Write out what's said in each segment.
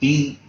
3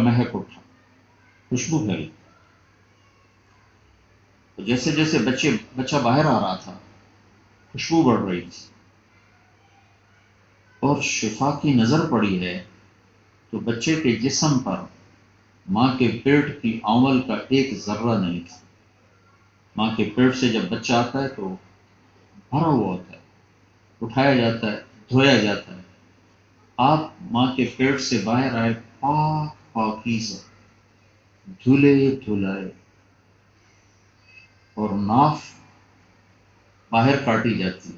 مہک اٹھا، خوشبو پھیلی. تو جیسے جیسے بچہ باہر آ رہا تھا خوشبو بڑھ رہی تھی، اور شفا کی نظر پڑی ہے تو بچے کے جسم پر ماں کے پیٹ کی آنول کا ایک ذرہ نہیں تھا. ماں کے پیٹ سے جب بچہ آتا ہے تو بھرا ہوا ہوتا ہے، اٹھایا جاتا ہے، دھویا جاتا ہے. آپ ماں کے پیٹ سے باہر آئے پاک پاکیزہ، دھلے دھلائے، اور ناف باہر کاٹی جاتی ہے،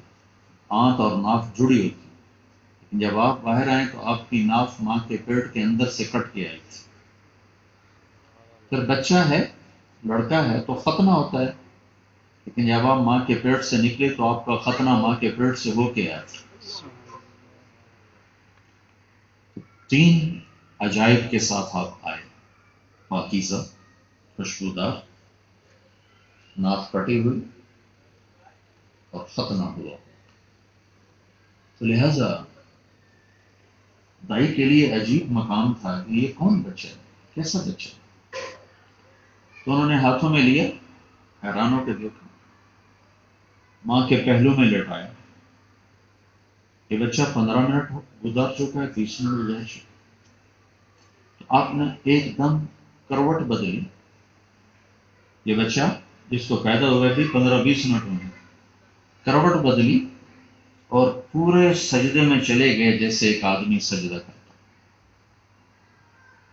آنت اور ناف جڑی ہوتی ہے. لیکن جب آپ باہر آئیں تو آپ کی ناف ماں کے پیٹ کے اندر سے کٹ کے آئی تھی. پھر بچہ ہے، لڑکا ہے تو ختنہ ہوتا ہے، لیکن جب آپ ماں کے پیٹ سے نکلے تو آپ کا ختنہ ماں کے پیٹ سے ہو کے آیا تھا. 3 عجائب کے ساتھ آپ آئے، پاکیزہ، خوشبودار، ناف کٹی ہوئی اور ختنہ ہوا. تو لہذا دائی کے لیے عجیب مقام تھا کہ یہ کون بچہ ہے، کیسا بچہ ہے. تو انہوں نے ہاتھوں میں لیا، حیران ہو کے دیکھا، ماں کے پہلو میں لٹایا. یہ بچہ 15 منٹ گزار چکا ہے، 30 منٹ گزار چکا. آپ نے ایک دم کروٹ بدلی. یہ بچہ جس کو پیدا ہوا بھی 15-20 منٹ میں کروٹ بدلی اور پورے سجدے میں چلے گئے جیسے ایک آدمی سجدہ کرتا،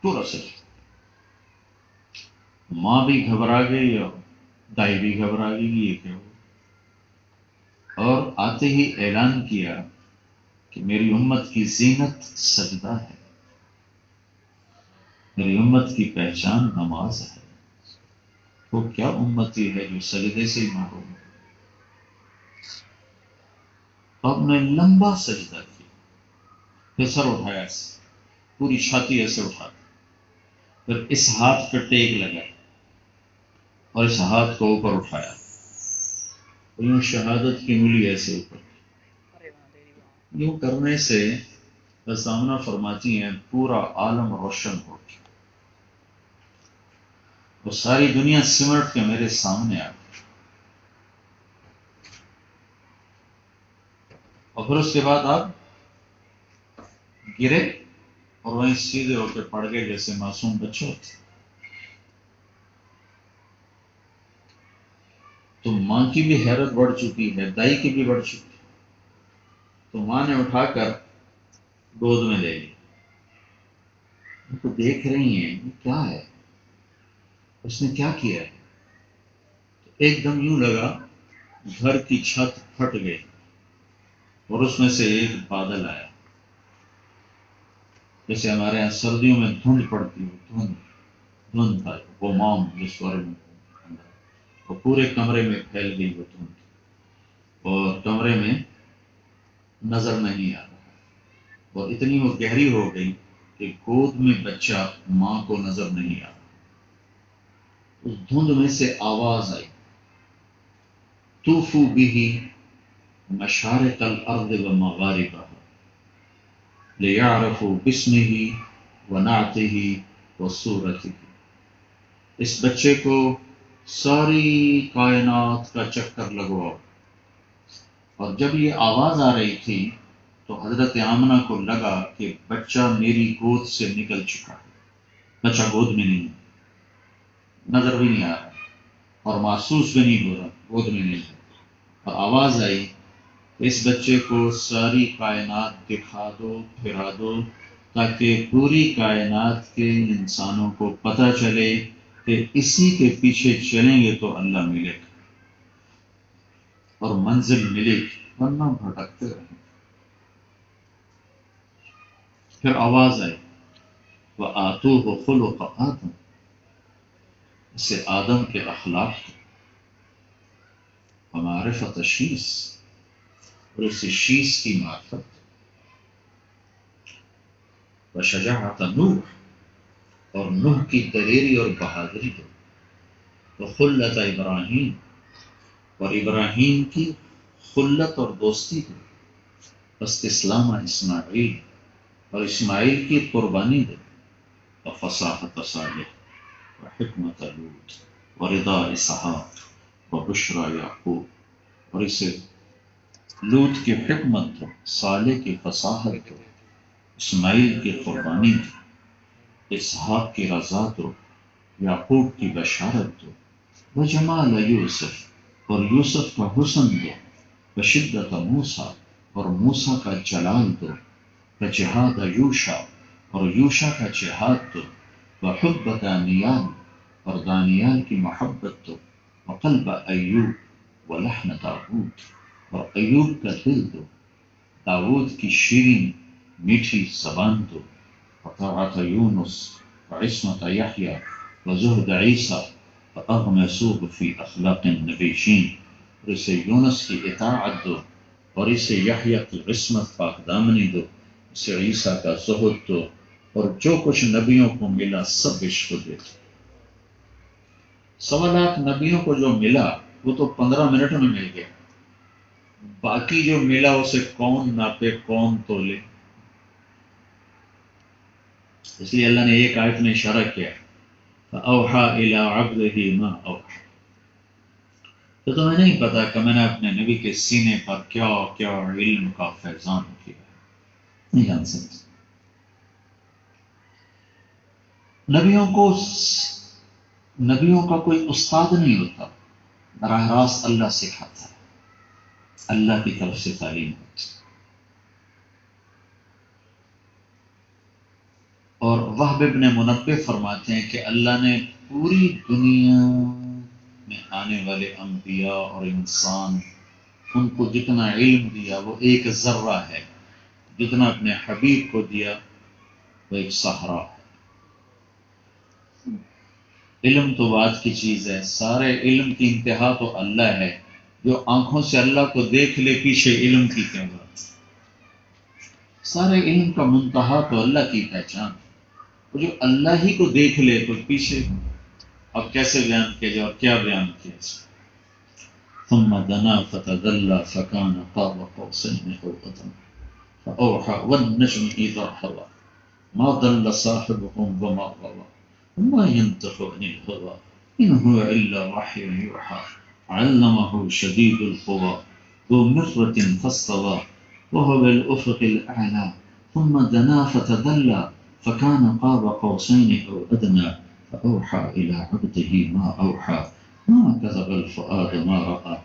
پورا سجدہ. ماں بھی گھبرا گئی اور دائی بھی گھبرا گئی، یہ کیا ہو. اور آتے ہی اعلان کیا کہ میری امت کی زینت سجدہ ہے، میری امت کی پہچان نماز ہے. وہ کیا امتی ہے جو سجدے سے ہی محروم ہے. آپ نے لمبا سجدہ کیا، پھر سر اٹھایا، ایسے پوری چھاتی ایسے اٹھا، پھر اس ہاتھ پہ ٹیک لگا اور اس ہاتھ کو اوپر اٹھایا، یوں شہادت کی انگلی ایسے اوپر. یوں کرنے سے بس آمنہ فرماتی ہیں پورا عالم روشن ہو گیا، وہ ساری دنیا سمٹ کے میرے سامنے آ گئی. اور پھر اس کے بعد آپ گرے اور وہیں سیدھے ہو کے پڑ گئے جیسے معصوم بچے ہوتے. تو ماں کی بھی حیرت بڑھ چکی ہے، دائی کی بھی بڑھ چکی ہے. تو ماں نے اٹھا کر گود میں لے لی. ان کو دیکھ رہی ہیں یہ کیا ہے، اس نے کیا کیا ہے. ایک دم یوں لگا گھر کی چھت پھٹ گئی اور اس میں سے ایک بادل آیا، جیسے ہمارے یہاں سردیوں میں دھند پڑتی ہو، دھند تھا وہ مام جس بارے میں، وہ پورے کمرے میں پھیل گئی وہ دھند، اور کمرے میں نظر نہیں آ رہا، اور اتنی وہ گہری ہو گئی کہ گود میں بچہ ماں کو نظر نہیں آ رہا. اس دھند میں سے آواز آئی، طوفوا به مشارق الارض ومغاربها لیعرفوا باسمه ونعته وصورته. اس بچے کو ساری کائنات کا چکر لگواؤ. اور جب یہ آواز آ رہی تھی تو حضرت آمنہ کو لگا کہ بچہ میری گود سے نکل چکا ہے، بچہ گود میں نہیں ہے، نظر بھی نہیں آ رہا اور محسوس بھی نہیں ہو رہا، گود میں نہیں ہے. اور آواز آئی اس بچے کو ساری کائنات دکھا دو، پھرا دو، تاکہ پوری کائنات کے انسانوں کو پتہ چلے کہ اسی کے پیچھے چلیں گے تو اللہ ملے گا اور منزل ملے گی، ورنہ بھٹکتے رہیں. پھر آواز آئی وَآتُوهُ خُلُقَ آدم، اسے آدم کے اخلاق ومعرفت شیس، اور اسے شیس کی معرفت، وشجاعت نوح، اور نوح کی دلیری اور بہادری دو، وخلت ابراہیم، اور ابراہیم کی خلت اور دوستی دو، واستسلام اسماعیل، اور اسماعیل کی قربانی دو، وفصاحت صالح وحکمت لوط ورضا اسحاق وبشرى یعقوب. اور اسے لوط کی حکمت دو، صالح کی فصاحت دو، اسماعیل کی قربانی دو، اسحاق کی رضا دو، یعقوب کی بشارت دو، وجمال یوسف اور یوسف کا حسن دو، وشدت موسیٰ اور موسیٰ کا جلال دو، وجہاد یوشع اور یوشع کا جہاد دو، وحب دانیال اور دانیال کی محبت دو، وقلب ایوب ولحن داود اور ایوب کا دل دو، داود کی شیرین میٹھی زبان دو، وطاعت یونس وعصمت یحییٰ وزہد عیسیٰ فاغمسوه فی اخلاق النبیشین. اور اسے یونس کی اطاعت دو اور اسے یحییٰ کی عصمت پاک دامنی دو، اسے عیسیٰ کا زہد دو، اور جو کچھ نبیوں کو ملا سب عشق دے دو. 1.25 نبیوں کو جو ملا وہ تو 15 منٹ میں مل گیا، باقی جو ملا اسے کون ناپے کون تولے. اس لیے اللہ نے ایک آیت میں اشارہ کیا فَأَوْحَى إِلَىٰ عَبْدِهِ مَا أَوْحَىٰ. تو تمہیں نہیں پتا کہ میں نے اپنے نبی کے سینے پر کیا کیا علم کا فیضان کیا، نہیں جان سکتے. نبیوں کا کوئی استاد نہیں ہوتا، براہ راست اللہ سکھاتا ہے، اللہ کی طرف سے تعلیم ہوتی. اور وہب ابن منبہ فرماتے ہیں کہ اللہ نے پوری دنیا میں آنے والے انبیاء اور انسان ان کو جتنا علم دیا وہ ایک ذرہ ہے، جتنا اپنے حبیب کو دیا وہ ایک صحرا ہے. علم تو بات کی چیز ہے، سارے علم کی انتہا تو اللہ ہے. جو آنکھوں سے اللہ کو دیکھ لے پیچھے علم کی کیا بات. سارے علم کا منتہا تو اللہ کی پہچان. جو اللہ ہی کو دیکھ لے تو پیچھے اب کیسے بیان کیا جائے اور کیا بیان کیا جائے. ثم دنا فتدلى فكان قاب قوسين او ادنى فاوحى والنجم اذا هوى ما ضل صاحبكم وما غوى وما ينطق عن الهوى ان هو الا وحي يوحى علمه شديد القوى ذو مرة فاستوى وهو بالافق الاعلى ثم دنا فتدلى فكان قاب قوسين او ادنى فاوحى الى عبده ما اوحى ما كذب الفؤاد ما رأى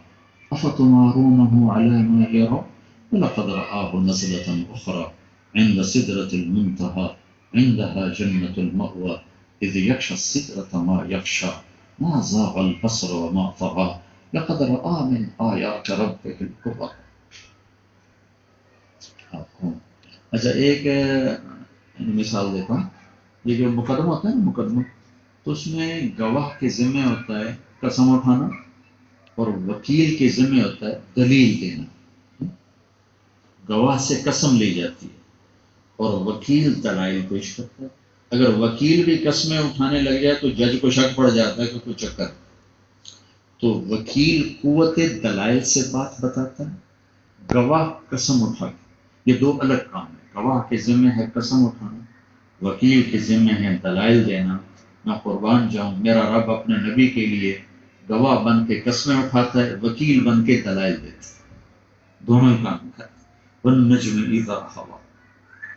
أفتمارونه على ما يرى ولقد رآه نزلة أخرى عند سدرة المنتهى عندها جنة المأوى إذ يغشى السدرة ما يغشى ما زاغ البصر وما طغى لقد رأى من آيات ربه الكبرى. اچھا ایک مثال دیتا ہوں. یہ جو مقدمہ ہوتا ہے نا مقدمہ، تو اس میں گواہ کے ذمہ ہوتا ہے قسم اٹھانا اور وکیل کے ذمہ ہوتا ہے دلیل دینا. گواہ سے قسم لی جاتی ہے اور وکیل دلائل پیش کرتا ہے. اگر وکیل بھی قسمیں اٹھانے لگ جائے تو جج کو شک پڑ جاتا ہے کہ کوئی چکر. تو وکیل قوت دلائل سے بات بتاتا ہے، گواہ قسم اٹھا کے. یہ دو الگ کام ہیں. گواہ کے ذمہ ہے قسم اٹھانا، وکیل کے ذمہ ہے دلائل دینا. میں قربان جاؤں میرا رب اپنے نبی کے لیے گواہ بن کے قسمیں اٹھاتا ہے، وکیل بن کے دلائل دیتا ہے. دونوں کام کرتا ہے. والنجم اذا ہوا،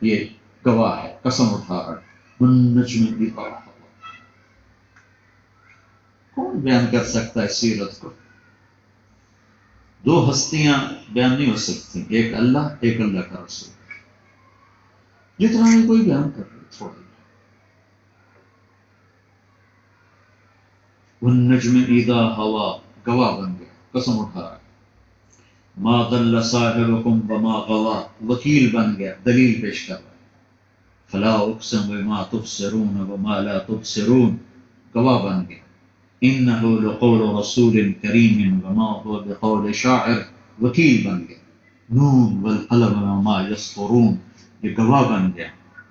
یہ گواہ ہے قسم اٹھا رہا ہے. والنجم اذا ہوا. کون بیان کر سکتا ہے سیرت کو؟ دو ہستیاں بیان نہیں ہو سکتی، ایک اللہ ایک اللہ کا رسول. جتنا بھی کوئی بیان کر رہے تھوڑا. والنجم اذا ہوا، گواہ بن گیا قسم اٹھا رہا ہے. ما ضل صاحبكم وما غوا، وکیل بن گیا دلیل پیش کر رہا ہے. فلا اقسم بما تبصرون وما لا تبصرون، گواہ بن گیا. انه لقول رسول کریم وما هو بقول شاعر، وکیل بن گیا. نون والقلم وما يسطرون، یہ گواہ بن گیا.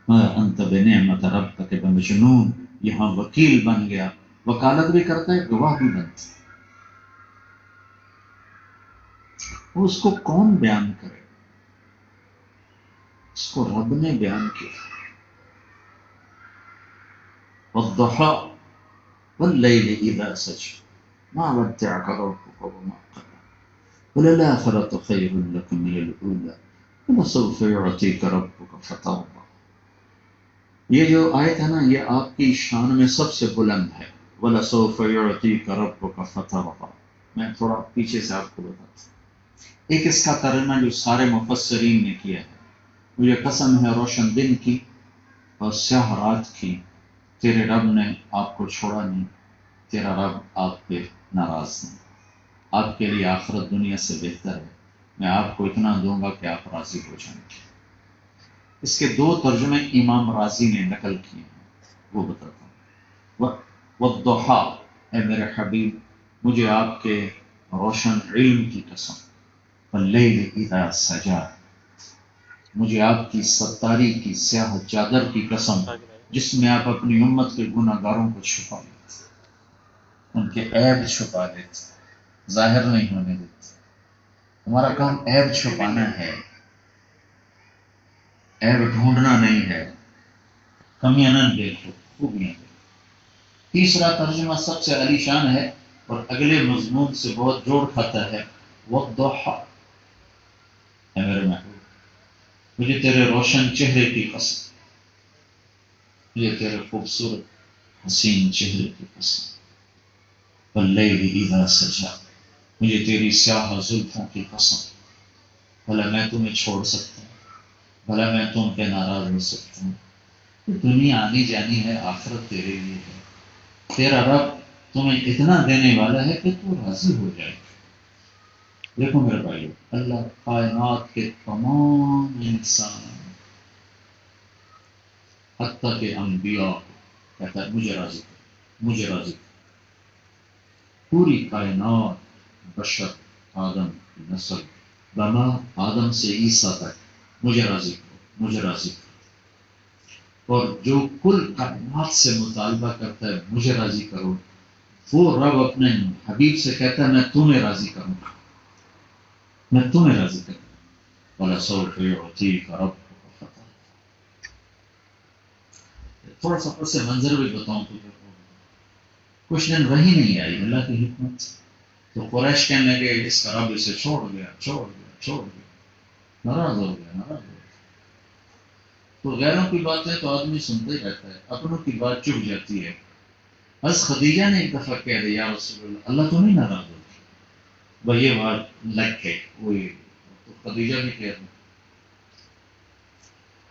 ما انت بنعمت ربك بمجنون، یہاں وکیل بن گیا. وکالت بھی کرتا ہے گواہ بھی بنتا ہے. اس کو کون بیان کرے؟ اس کو رب نے بیان کیا. والضحى والليل إذا سجى ما ودعك ربك وما قلى وللآخرة خير لك من الأولى ولسوف يعطيك ربك فترضى. یہ جو آیت ہے نا یہ آپ کی شان میں سب سے بلند ہے. وَلَسَوْفَ يُعْطِيكَ رَبُّكَ فَتَرْضَىٰ. میں تھوڑا پیچھے سے آپ کو بتاتا ہوں. ایک اس کا ترجمہ جو سارے مفسرین نے کیا ہے، مجھے قسم ہے روشن دن کی اور سیاہ رات کی، تیرے رب نے آپ کو چھوڑا نہیں، تیرا رب آپ پہ ناراض نہیں، آپ کے لیے آخرت دنیا سے بہتر ہے، میں آپ کو اتنا دوں گا کہ آپ راضی ہو جائیں گے. اس کے دو ترجمے امام راضی نے نقل کیے ہیں، وہ بتاتا ہوں. والضحیٰ، اے میرے حبیب مجھے آپ کے روشن علم کی قسم، واللیل اذا سجا، مجھے آپ کی ستاری کی سیاہ چادر کی قسم جس میں آپ اپنی امت کے گناہ گاروں کو چھپا لیتے، ان کے عیب چھپا لیتے، ظاہر نہیں ہونے دیتے. ہمارا کام عیب چھپانا ہے، عیب ڈھونڈنا نہیں ہے. کمیاں نہ دیکھو، خوبیاں دیکھو. تیسرا ترجمہ سب سے عالی شان ہے اور اگلے مضمون سے بہت جوڑ کھاتا ہے. والضحیٰ، اے میرے محبوب مجھے تیرے روشن چہرے کی قسم، مجھے تیرے خوبصورت حسین چہرے کی قسم. واللیل اذا سجا، مجھے تیری سیاہ زلفوں کی قسم. بھلا میں تمہیں چھوڑ سکتا ہوں؟ بھلا میں تم پہ ناراض ہو سکتا ہوں؟ دنیا آنی جانی ہے، آخرت تیرے لیے ہے. تیرا رب تمہیں اتنا دینے والا ہے کہ تو راضی ہو جائے. دیکھو میرے بھائیو، اللہ کائنات کے تمام انسان حتیٰ کہ انبیاء کہتا ہے مجھے راضی کر، مجھے راضی کر. پوری کائنات، بشر، آدم کی نسل، بما آدم سے عیسیٰ تک، مجھے راضی کرو، مجھے راضی کرو. اور جو کل کائنات سے مطالبہ کرتا ہے مجھے راضی کرو، وہ رب اپنے حبیب سے کہتا ہے میں تمہیں راضی کروں گا، میں تمہیں راضی کروں گا. وَلَسَوْفَ يُعْطِيكَ رَبُّكَ فَتَرْضَىٰ. تھوڑا سا پس منظر بھی بتاؤں تجھے. کچھ دن وہی نہیں آئی، اللہ کی حکمت. تو قریش کہنے لگے اس کا رب اسے چھوڑ گیا، چھوڑ گیا، چھوڑ گیا، ناراض ہو گیا، ناراض ہو گیا. تو غیروں کی باتیں تو آدمی سنتا ہی رہتا ہے، اپنوں کی بات چپ جاتی ہے. بس خدیجہ نے ایک دفعہ کہہ دیا یا رسول اللہ، اللہ تو نہیں ناراض ہوگی. بھائی یہ بات لگ گئی، وہی تو خدیجہ بھی کہہ دوں.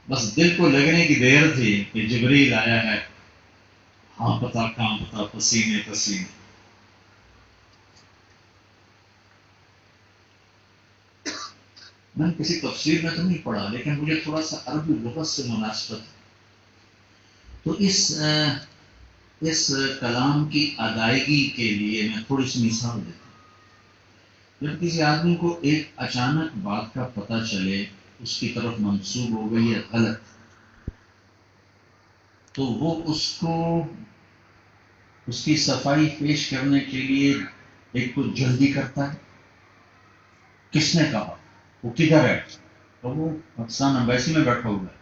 بس دل کو لگنے کی دیر تھی کہ جبریل آیا ہے، ہاں پتا کام پتا، پسینے پسینے. میں نے کسی تفسیر میں تو نہیں پڑھا، لیکن مجھے تھوڑا سا عربی لغت سے مناسبت ہے. تو اس کلام کی ادائیگی کے لیے میں تھوڑی سی مثال دیتا ہوں. جب کسی آدمی کو ایک اچانک بات کا پتہ چلے اس کی طرف منسوب ہو گئی ہے غلط، تو وہ اس کو اس کی صفائی پیش کرنے کے لیے ایک تو جلدی کرتا ہے. کس نے کہا؟ وہ کدھر ہے؟ تو وہ پاکستان امبیسی میں بیٹھا ہوا ہے،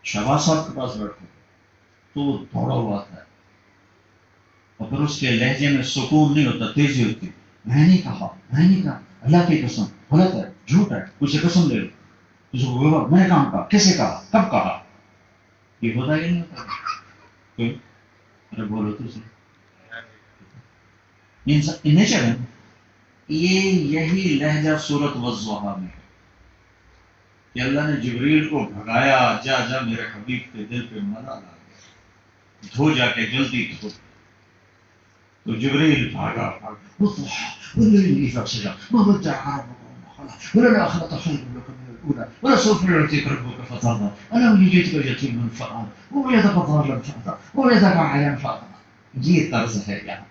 شہباز صاحب کے پاس بیٹھا ہوا ہے. تو وہ دوڑا ہوا آتا ہے اور پھر اس کے لہجے میں سکون نہیں ہوتا، تیزی ہوتی. میں نہیں کہا، میں نہیں کہا، اللہ کی قسم غلط ہے، جھوٹ ہے، کچھ قسم لے لو. میں نے کہاں کہا، کیسے کہا، کب کہا؟ یہ ہوتا ہی نہیں ہوتا. کیوں؟ ارے بولو تو صحیح. نیچر ہے. یہی لہجہ سورت والضحیٰ میں ہے کہ اللہ نے جبریل کو بھگایا، جا جا میرے حبیب کے دل پہ ملال آ گیا، دھو جا کے جلدی دھو. تو جبریل بھاگا ولسوف يعطيك ربك فترضى ألم يجدك يتيما فآوى ووجدك ضالا فهدى ووجدك عائلا فأغنى. یہ طرز ہے یہاں.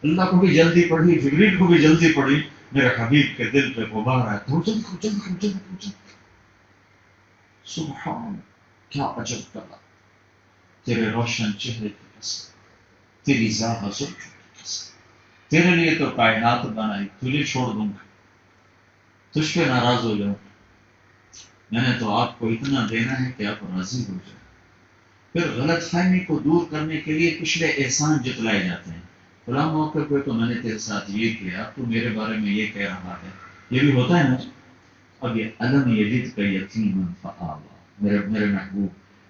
اللہ کو بھی جلدی پڑی، جبریل کو بھی جلدی پڑی، میرے حبیب کے دل پہ غبار آیا تو جلدی کرو، جلدی کرو، جلدی کرو، جلدی کرو. سبحان، کیا عجب کرا. تیرے روشن چہرے کی قسم، تیری ذات حضور کی قسم، تیرے لیے تو کائنات بنائی، تجھے چھوڑ دوں گا، تجھ پہ ناراض ہو جاؤں. میں نے تو آپ کو اتنا دینا ہے کہ آپ راضی ہو جائیں. پھر غلط فہمی کو دور کرنے کے لیے پچھلے احسان جتلائے جاتے ہیں. فلاں موقع پہ تو میں نے تیرے ساتھ یہ کیا، تو میرے بارے میں یہ کہہ رہا ہے. یہ بھی ہوتا ہے نا. اب یہ علم یجد کا یتیم فآوا، میرے محبوب،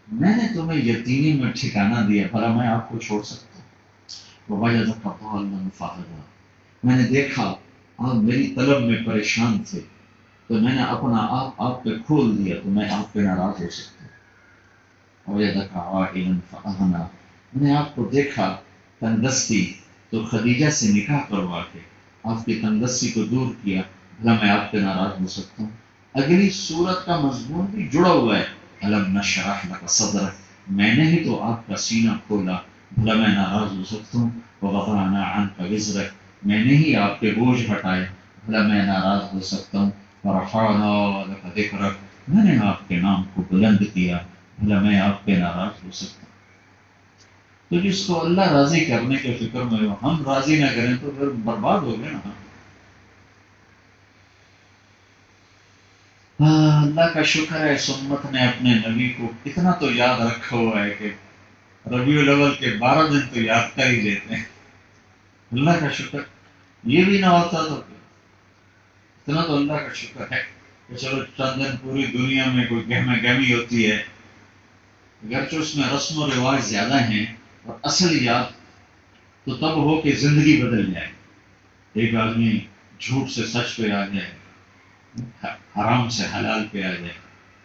میں نے تمہیں یتیمی میں ٹھکانہ دیا، بھلا میں آپ کو چھوڑ سکتا ہوں؟ ووجدک ضالا فہدی، میں نے دیکھا آپ میری طلب میں پریشان تھے تو میں نے اپنا آپ پہ کھول دیا، تو میں آپ پہ ناراض ہو سکتا ہوں. ووجدک عائلا فاغنی، میں نے آپ کو دیکھا تندرستی تو خدیجہ سے نکاح کروا کے آپ کی تندرستی کو دور کیا، بھلا میں آپ پہ ناراض ہو سکتا ہوں؟ اگلی صورت کا مضمون بھی جڑا ہوا ہے. الم نشرح لک صدرک، میں نے ہی تو آپ کا سینہ کھولا، بھلا میں ناراض ہو سکتا ہوں؟ ووضعنا عنک وزرک، میں نے ہی آپ کے بوجھ ہٹائے، بھلا میں ناراض ہو سکتا ہوں؟ ورفعنا لک ذکرک، میں نے آپ کے نام کو بلند کیا، بھلا میں آپ پہ ناراض ہو سکتا ہوں؟ تو جس کو اللہ راضی کرنے کے فکر میں ہو، ہم راضی نہ کریں تو پھر برباد ہو گئے نا. اللہ کا شکر ہے اس امت نے اپنے نبی کو اتنا تو یاد رکھا ہوا ہے کہ ربیع الاول کے 12 دن تو یاد کر ہی لیتے ہیں. اللہ کا شکر. یہ بھی نہ ہوتا تو اتنا تو اللہ کا شکر ہے کہ چلو چند دن پوری دنیا میں کوئی گہما گہمی ہوتی ہے، اگرچہ اس میں رسم و رواج زیادہ ہیں، اور اصل یاد تو تب ہو کہ زندگی بدل جائے. ایک آدمی جھوٹ سے سچ پہ آ جائے، حرام سے حلال پہ آ جائے،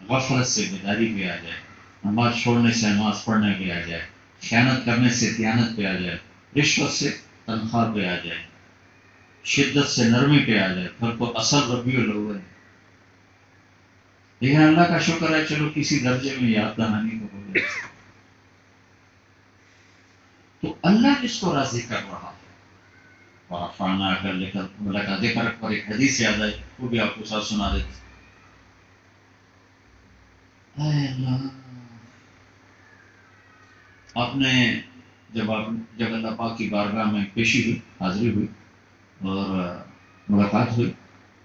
غفلت سے بیداری پہ آ جائے، نماز چھوڑنے سے نماز پڑھنے پہ آ جائے، خیانت کرنے سے دیانت پہ آ جائے، رشوت سے تنخواہ پہ آ جائے، شدت سے نرمی پہ آ جائے، پھر تو اصل ربیع الاول ہے. لیکن اللہ کا شکر ہے چلو کسی درجے میں یاد دہانی تو ہو گئی. تو اللہ جس کو راضی کر رہا ہے، ورفعنا لک ذکرک پر ایک حدیث یاد آئی، وہ بھی آپ کو ساتھ سنا دیتے. اے اللہ، آپ نے جب اللہ پاک کی بارگاہ میں پیشی ہوئی، حاضری ہوئی اور ملاقات ہوئی،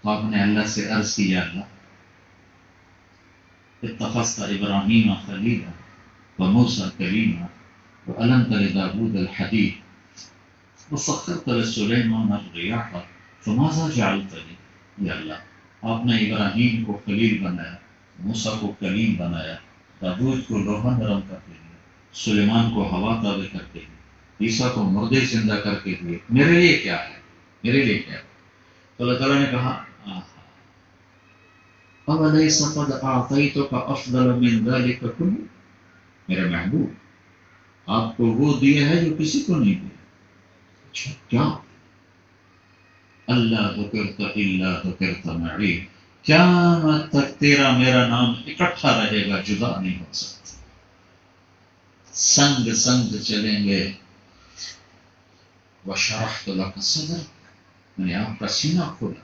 تو آپ نے اللہ سے عرض کی، یا اللہ اتخذت ابراہیم خلیلا وموسیٰ کلیما وألنت لداود الحدید وسخرت لسلیمان الریاح فماذا جعلتنی. یا اللہ، آپ نے ابراہیم کو خلیل بنایا، موسیٰ کو کلیم بنایا، داود کو لوہا نرم کر کے دیا، سلیمان کو ہوا تابع کر کے دی، عیسیٰ کو مردے زندہ کر کے دیے، میرے لیے کیا ہے؟ میرے لیے کیا ہے؟ تو اللہ تعالیٰ نے کہا أَوَلَيْسَ قَدْ أَعْطَيْتُكَ أَفْضَلَ مِنْ ذَلِكَ كُلِّهِ، میرے محبوب آپ کو وہ دیا ہے جو کسی کو نہیں دیا. اچھا کیا؟ اللہ ذکرت الا ذکرت معی، قیامت تک تیرا میرا نام اکٹھا رہے گا، جدا نہیں ہو سکتا. سنگ سنگ چلیں گے. وشرحت لك صدرك، میں نے آپ کا سینہ کھولا.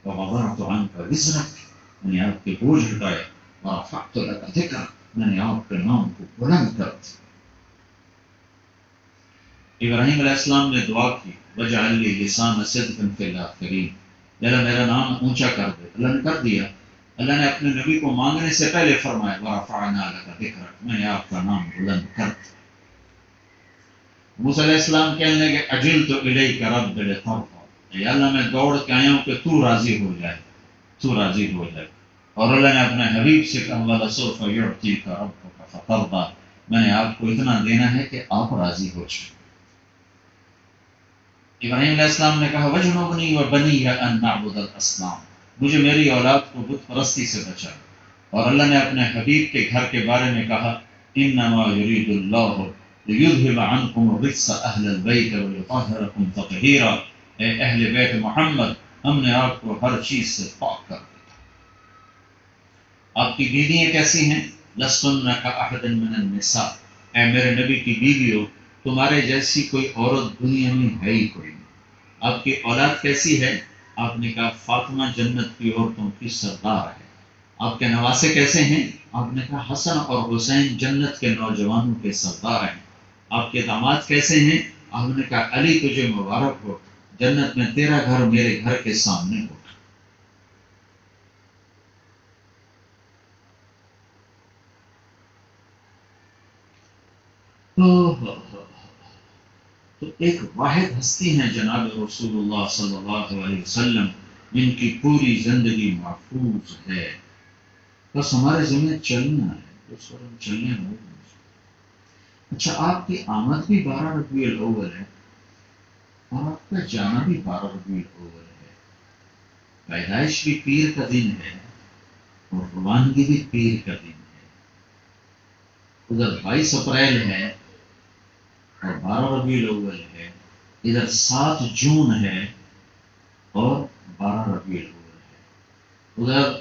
ووضعت عنك وزرك، میں نے آپ کے بوجھ ہٹائے. ورفعت لك ذکرك، میں نے آپ کے نام کو بلند کر دیا. ابراہیم علیہ السلام نے دعا کی، وجعل لی لسان صدق فی الاخرین، اللہ میرا نام اونچا کر دے. اللہ نے کر دیا. اللہ نے اپنے نبی کو مانگنے سے پہلے فرمایا ورفعنا لک ذکرک، میں نے آپ کا نام بلند کر دیا. موسیٰ علیہ السلام کہنے لگے عجلت الیک رب لترضی، یا اللہ میں دوڑ کے آیا ہوں کہ تو راضی ہو جائے، تو راضی ہو جائے. اور اللہ نے اپنے حبیب سے کہا وَلَسَوْفَ يُعْطِيكَ رَبُّكَ فَتَرْضَىٰ، میں نے آپ کو اتنا دینا ہے کہ آپ راضی ہو جائیں. ابراہیم علیہ السلام نے کہا وَجْنُبْنِي وَبَنِيَّ أَن نَعْبُدَ الْأَصْنَامَ، مجھے میری اولاد کو بت پرستی سے بچا. اور اللہ نے اپنے حبیب کے گھر کے بارے میں کہا إِنَّمَا يُرِيدُ اللَّهُ لِيُذْهِبَ عَنْكُمُ الرِّجْسَ أَهْلَ الْبَيْتِ وَيُطَهِّرَكُمْ تَطْهِيرًا، اے اہل بیت محمد، ہم نے آپ کو ہر چیز سے پاک کر دیا. آپ کی بیویاں کیسی ہیں؟ لَسْتُنَّ كَأَحَدٍ مِّنَ النِّسَاءِ، اے میرے نبی کی بیویوں، تمہارے جیسی کوئی عورت دنیا میں ہے ہی کوئی نہیں. آپ کی اولاد کیسی ہے؟ آپ نے کہا فاطمہ جنت کی عورتوں کی سردار ہے. آپ کے نواسے کیسے ہیں؟ آپ نے کہا حسن اور حسین جنت کے نوجوانوں کے سردار ہیں. آپ کے داماد کیسے ہیں؟ آپ نے کہا علی تجھے مبارک ہو، جنت میں تیرا گھر میرے گھر کے سامنے ہو. تو ایک واحد ہستی ہیں جناب رسول اللہ صلی اللہ علیہ وسلم، جن کی پوری زندگی محفوظ ہے، بس ہمارے ذمہ چلنا ہے، اس پر ہم چلنے ہوں۔ اچھا، آپ کی آمد بھی 12 ربیع الاول ہے اور آپ کا جانا بھی 12 ربیع الاول ہے، پیدائش بھی پیر کا دن ہے اور روانگی بھی پیر کا دن ہے۔ ادھر 22 اپریل ہے اور 12 ربیع الاول ہے، ادھر 7 جون ہے اور 12 ربیع الاول ہے، ادھر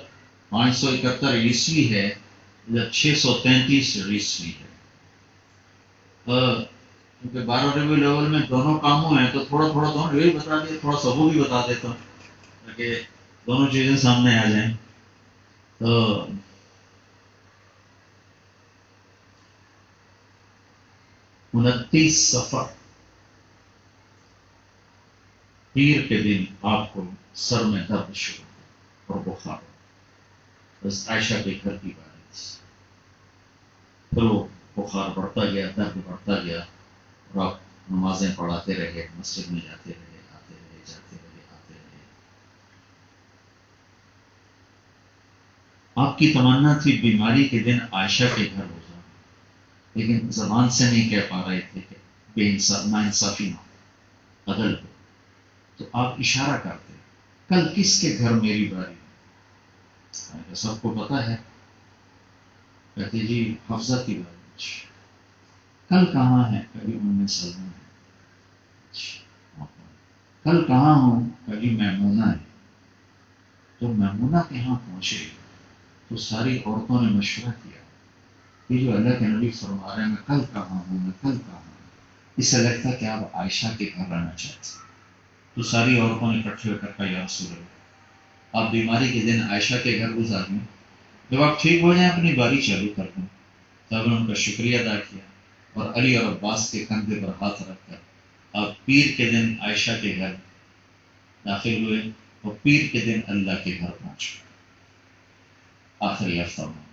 571 عیسوی ہے، ادھر 633 عیسوی ہے۔ کیونکہ 12 ربیع الاول میں دونوں کاموں ہیں تو تھوڑا تھوڑا دونوں یہ بتا دیا، تھوڑا سا وہ بھی بتا دیتا ہوں تاکہ دونوں چیزیں سامنے آ جائیں۔ تو 29 صفر پیر کے دن آپ کو سر میں درد شروع اور بخار، بس عائشہ کے گھر کی بات، پھر وہ بخار بڑھتا گیا، درد بڑھتا گیا اور آپ نمازیں پڑھاتے رہے، مسجد میں جاتے رہے، آتے رہے، جاتے رہے، آتے رہے۔ آپ کی تمنا تھی بیماری کے دن عائشہ کے گھر ہو جانا، لیکن زبان سے نہیں کہہ پا رہے تھے کہ بے انصاف نا انصافی نہ ہو، عدل ہو، تو آپ اشارہ کرتے کل کس کے گھر میری باری ہے؟ سب کو پتا ہے، کہتے جی حفظہ کی باری، کل کہاں ہے؟ کبھی ام سلمہ ہے، کل کہاں ہوں؟ کبھی میمونہ ہے۔ تو میمونہ کے یہاں پہنچے تو ساری عورتوں نے مشورہ کیا کہ جو اللہ کے نبی فرما رہے ہیں میں کل کہاں ہوں، میں کل کہاں ہوں، اس سے لگتا کہ آپ عائشہ کے گھر رہنا چاہتے ہیں۔ تو ساری عورتوں نے اکٹھے ہو کر کہا یا رسول اللہ، آپ بیماری کے دن عائشہ کے گھر گزار دیں، جب آپ ٹھیک ہو جائیں اپنی باری چالو کر دیں۔ تب نے ان کا شکریہ ادا کیا اور علی اور عباس کے کندھے پر ہاتھ رکھ کر آپ پیر کے دن عائشہ کے گھر داخل ہوئے اور پیر کے دن اللہ کے گھر پہنچے۔ آخری ہفتہ میں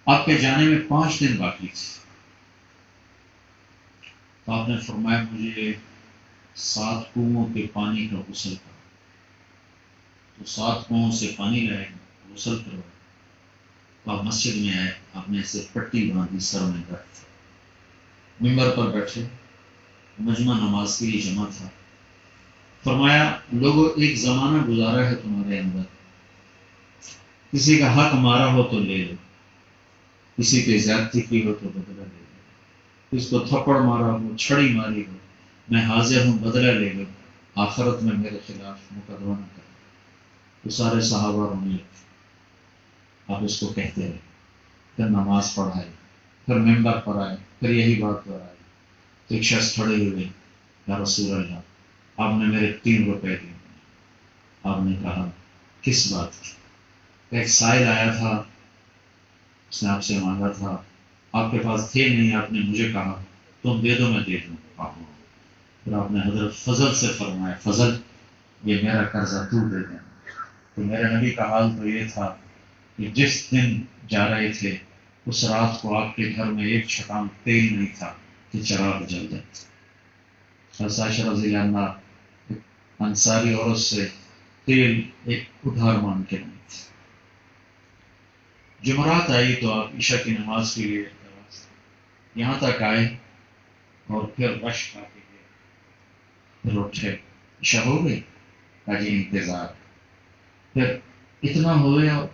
آپ کے جانے میں 5 دن باقی تھے، تو آپ نے فرمایا مجھے 7 کنووں کے پانی کا غسل کرو، تو 7 کنووں سے پانی لائے، غسل کرو، تو آپ مسجد میں آئے، آپ نے ایسے پٹی باندھی سر میں درد تھا، ممبر پر بیٹھے، مجمع نماز کے لیے جمع تھا، فرمایا لوگوں ایک زمانہ گزارا ہے تمہارے اندر، کسی کا حق مارا ہو تو لے لو، کسی پہ زیادتی کی ہو تو بدلہ لے لو، کس کو تھپڑ مارا ہو، چھڑی ماری ہو، میں حاضر ہوں بدلہ لے لو، آخرت میں میرے خلاف مقدمہ نہ کرو۔ تو سارے صحابہ رونے لگے، آپ اس کو کہتے رہے، پھر نماز پڑھائے، پھر ممبر پر آئے، پھر یہی بات دہرائی، تو ایک شخص کھڑے ہوئے، یا رسول اللہ آپ نے میرے 3 روپے دیے، آپ نے کہا کس بات کی؟ ایک سائل آیا تھا، اس نے آپ سے مانگا تھا، آپ کے پاس تھے نہیں، آپ نے مجھے کہا تم دے دو میں دے دوں، پھر آپ نے حضرت فضل سے فرمایا فضل یہ میرا قرضہ تو دے دیں۔ تو میرے نبی کا حال تو یہ تھا کہ جس دن جا رہے تھے اس رات کو آپ کے گھر میں ایک چھٹان تیل نہیں تھا کہ چراغ جل جائے۔ عائشہ رضی اللہ عنہ انصاری عورت سے تیل ایک ادھار مانگ کے نہیں تھی۔ جمعرات آئی تو آپ عشاء کی نماز کے لیے یہاں تک آئے اور پھر رش کھا کے گئے، پھر اٹھے، عشاء ہو گئی، کہا جی انتظار، پھر اتنا ہوئے اور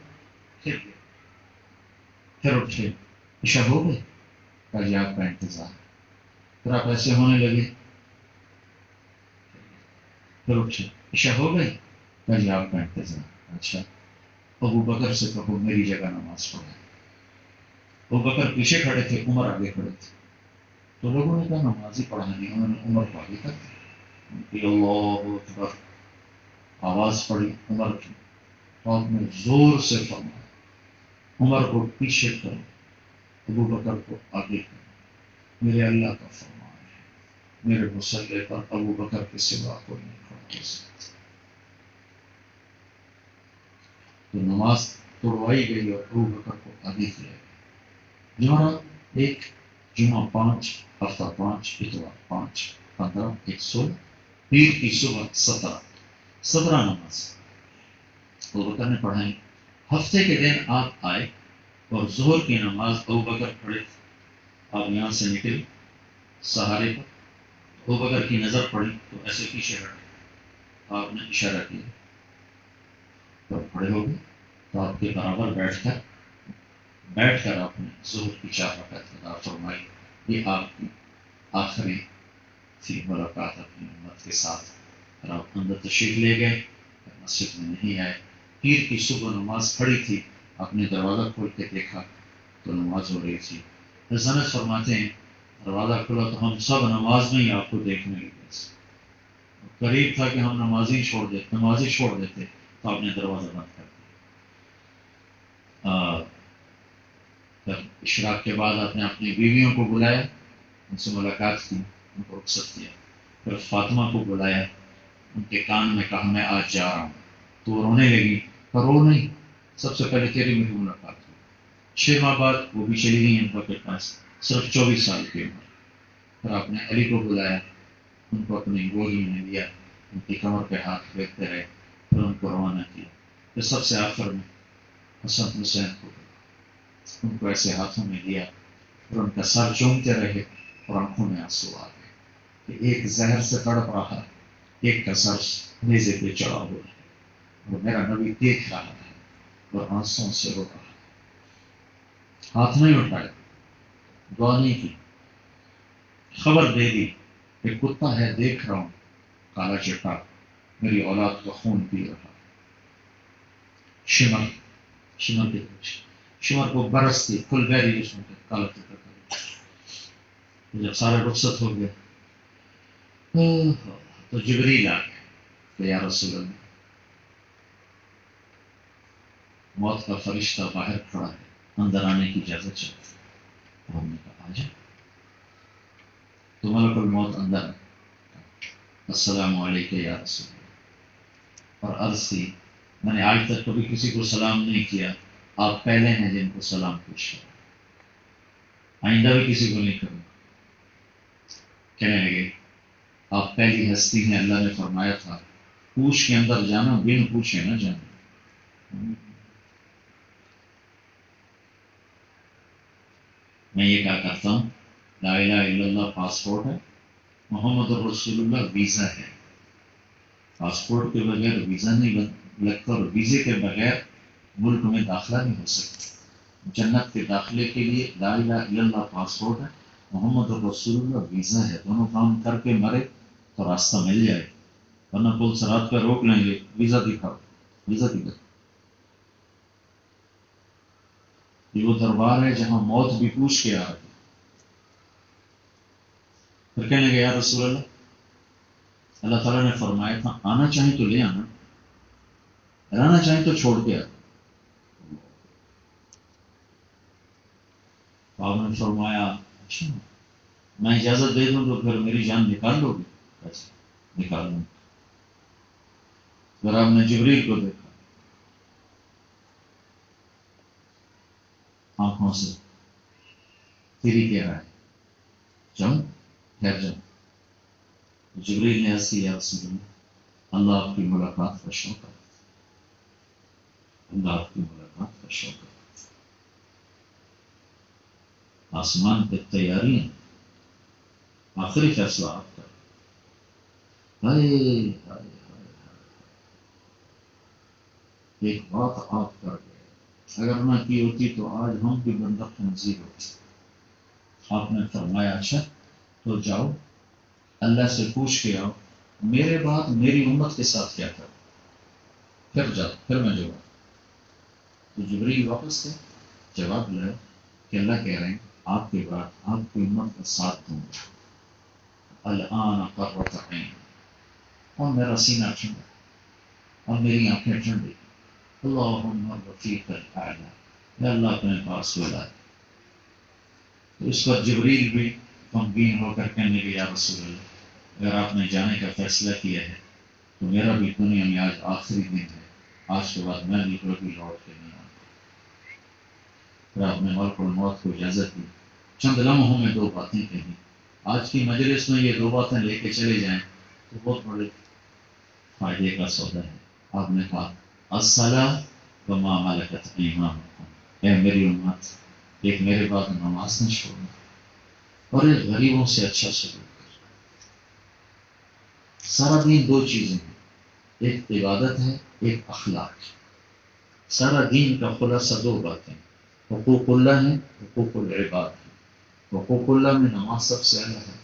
پھر گئے، پھر اٹھے، عشاء ہو گئی، کہا جی آپ کا انتظار، پھر آپ ایسے ہونے لگے، پھر اٹھے، عشاء ہو گئی، کہا جی آپ کا انتظار، اچھا ابو بکر سے کہو میری جگہ نماز پڑھے۔ ابو بکر پیچھے کھڑے تھے، عمر آگے کھڑے تھے، تو لوگوں نے کہا نماز ہی پڑھانی، انہوں نے عمر کو آگے کر دیا، اللہ اکبر، آواز پڑی عمر کی، تو آپ نے زور سے فرمایا عمر کو پیچھے کرو، ابو بکر کو آگے کرو، میرے اللہ کا فرمان ہے میرے مسلح پر ابو بکر کے سوا کوئی نہیں کھڑا ہو سکتا۔ تو نماز توڑوائی گئی اور ابو بکر کو آگے کیا گیا۔ جہاں ایک جمعہ 5، ہفتہ 5، اتوار 5، 15، 100، پیر کی صبح 17 نماز ابوبکر نے پڑھائی۔ ہفتے کے دن آپ آئے اور ظہر کی نماز ابوبکر پڑھے، آپ یہاں سے نکلے سہارے پر، ابوبکر کی نظر پڑی تو ایسے پیچھے ہٹے، آپ نے اشارہ کیا، جب کھڑے ہو گئے تو آپ کے برابر بیٹھ کر آپ نے ظہر کی 4 رکعت ادا فرمائی۔ یہ آپ کی آخری تھی ملاقات اپنی امت کے ساتھ، اور آپ اندر تشریف لے گئے، مسجد میں نہیں آئے۔ پیر کی صبح نماز کھڑی تھی، آپ نے دروازہ کھول کے دیکھا تو نماز ہو رہی تھی۔ حضرت فرماتے ہیں دروازہ کھلا تو ہم سب نماز میں ہی آپ کو دیکھنے لگے، قریب تھا کہ ہم نمازی چھوڑ دیتے تو آپ نے دروازہ بند کر دیا۔ جب اشراق کے بعد آپ نے اپنی بیویوں کو بلایا، ان سے ملاقات کی، ان کو رخصت کیا، پھر فاطمہ کو بلایا، ان کے کان میں کہا میں آج جا رہا ہوں، تو وہ رونے لگی، پر رو نہیں، سب سے پہلے تیری میری ملاقات ہوئی۔ 6 ماہ بعد وہ بھی چلی گئی ان کے پاس، صرف 24 سال کی عمر۔ پھر آپ نے علی کو بلایا، ان کو اپنی گودی میں لیا، ان کی کمر پہ ہاتھ پھیرتے رہے، پھر ان کو روانہ کیا۔ پھر سب سے آخر میں حسن حسین کو ان کو ایسے ہاتھوں میں لیا، اور ان کا سر چومتے رہے اور آنکھوں میں آنسو آ گئے کہ ایک زہر سے تڑپ رہا، ایک کا سر نیزے پہ چڑھا ہوا ہے، اور میرا نبی دیکھ رہا ہے اور آنسوں سے رو رہا ہے۔ ہاتھ نہیں اٹھایا، دعا نہیں کی، خبر دے دی کہ کتا ہے دیکھ رہا ہوں کالا چٹا، میری اولاد کا خون پی رہا۔ شمر کے کچھ شمر کو برس تھی، فل بیری جس میں کالا چٹا کر، جب سارے رخصت ہو گئے تو جبریل آ گئے کہ یا رسول اللہ، موت کا فرشتہ باہر کھڑا ہے، اندر آنے کی اجازت چاہتے ہیں۔ ہم نے کہا آ جائے، تو ملک الموت اندر ہے، السلام علیکم یا رسول اللہ، اور عرض کی میں نے آج تک کبھی کسی کو سلام نہیں کیا، آپ پہلے ہیں جن کو سلام پوچھ کر، آئندہ بھی کسی کو نہیں کروں۔ کہنے لگے آپ پہلی ہستی ہیں، اللہ نے فرمایا تھا پوچھ کے اندر جانا، بن پوچھے نہ جانا۔ میں یہ کہا کرتا ہوں لا الہ الا اللہ پاسپورٹ ہے، محمد رسول اللہ ویزا ہے۔ پاسپورٹ کے بغیر ویزا نہیں لگتا، اور ویزے کے بغیر ملک میں داخلہ نہیں ہو سکتا۔ جنت کے داخلے کے لیے لا الہ الا اللہ پاسپورٹ ہے، محمد رسول اللہ ویزا ہے۔ دونوں کام کر کے مرے تو راستہ مل جائے، ورنہ پولیس رات پہ روک لیں گے، ویزا دکھاؤ، ویزا دکھاؤ۔ یہ وہ دربار ہے جہاں موت بھی پوچھ کے آ رہی۔ پھر کہنے لگے یا رسول اللہ تعالیٰ نے فرمایا تھا آنا چاہیں تو لے آنا، رہنا چاہیں تو چھوڑ کے آ۔ آپ نے فرمایا اچھا میں اجازت دے دوں تو پھر میری جان نکال لو گے؟ اچھا نکال لوں۔ پھر آپ نے جبریل کو دیکھا، آنکھوں سے تیری کہہ رہا ہے جاؤں، ٹھہر جاؤں۔ جبریل نے عرض کی یا رسول اللہ آپ کی ملاقات کا شوق ہے، اللہ آپ کی ملاقات کا شوق ہے، آسمان پہ تیاریاں، آخری فیصلہ آپ کا۔ ہائے ہائے ہائے، ایک بات آپ کر گئے، اگر نہ کی ہوتی تو آج ہم بھی بندہ خنزیر ہوتے۔ آپ نے فرمایا اچھا تو جاؤ اللہ سے پوچھ کے آؤ میرے بعد میری امت کے ساتھ کیا کرو، پھر جاؤ، پھر میں جاؤں۔ تو جبریل واپس گئے، جواب لائے کہ اللہ کہہ رہے ہیں آپ کے بعد آپ کی امت کا ساتھ دوں گا، الآن قرۃ عین، اور میرا سینہ ٹھنڈا اور میری آنکھیں ٹھنڈی، اللہم رفیق الاعلی، یا اللہ اپنے پاس بلائے۔ تو اس پر جبریل بھی غمگین ہو کر کہنے لگے یا رسول اللہ اگر آپ نے جانے کا فیصلہ کیا ہے تو میرا بھی دنیا میں آج آخری دن ہے، آج کے بعد میں بھی کبھی لوٹ کے نہیں آؤں۔ پھر آپ نے ملک الموت کو اجازت دی چند لمحوں میں 2 باتیں کہیں. آج کی مجلس میں یہ 2 باتیں لے کے چلے جائیں تو بہت بڑے فائدے کا سودا ہے. آپ نے کہا الصلاۃ وما ملکت ایمانکم، اے میری امت، ایک میرے بعد نماز نہ چھوڑنا اور ایک غریبوں سے اچھا سلوک کرنا. سارا دین 2 چیزیں ہیں، ایک عبادت ہے، ایک اخلاق. سارا دین کا خلاصہ 2 باتیں، حقوق اللہ ہیں، حقوق العباد ہیں. حقوق اللہ میں نماز سب سے اعلیٰ ہے،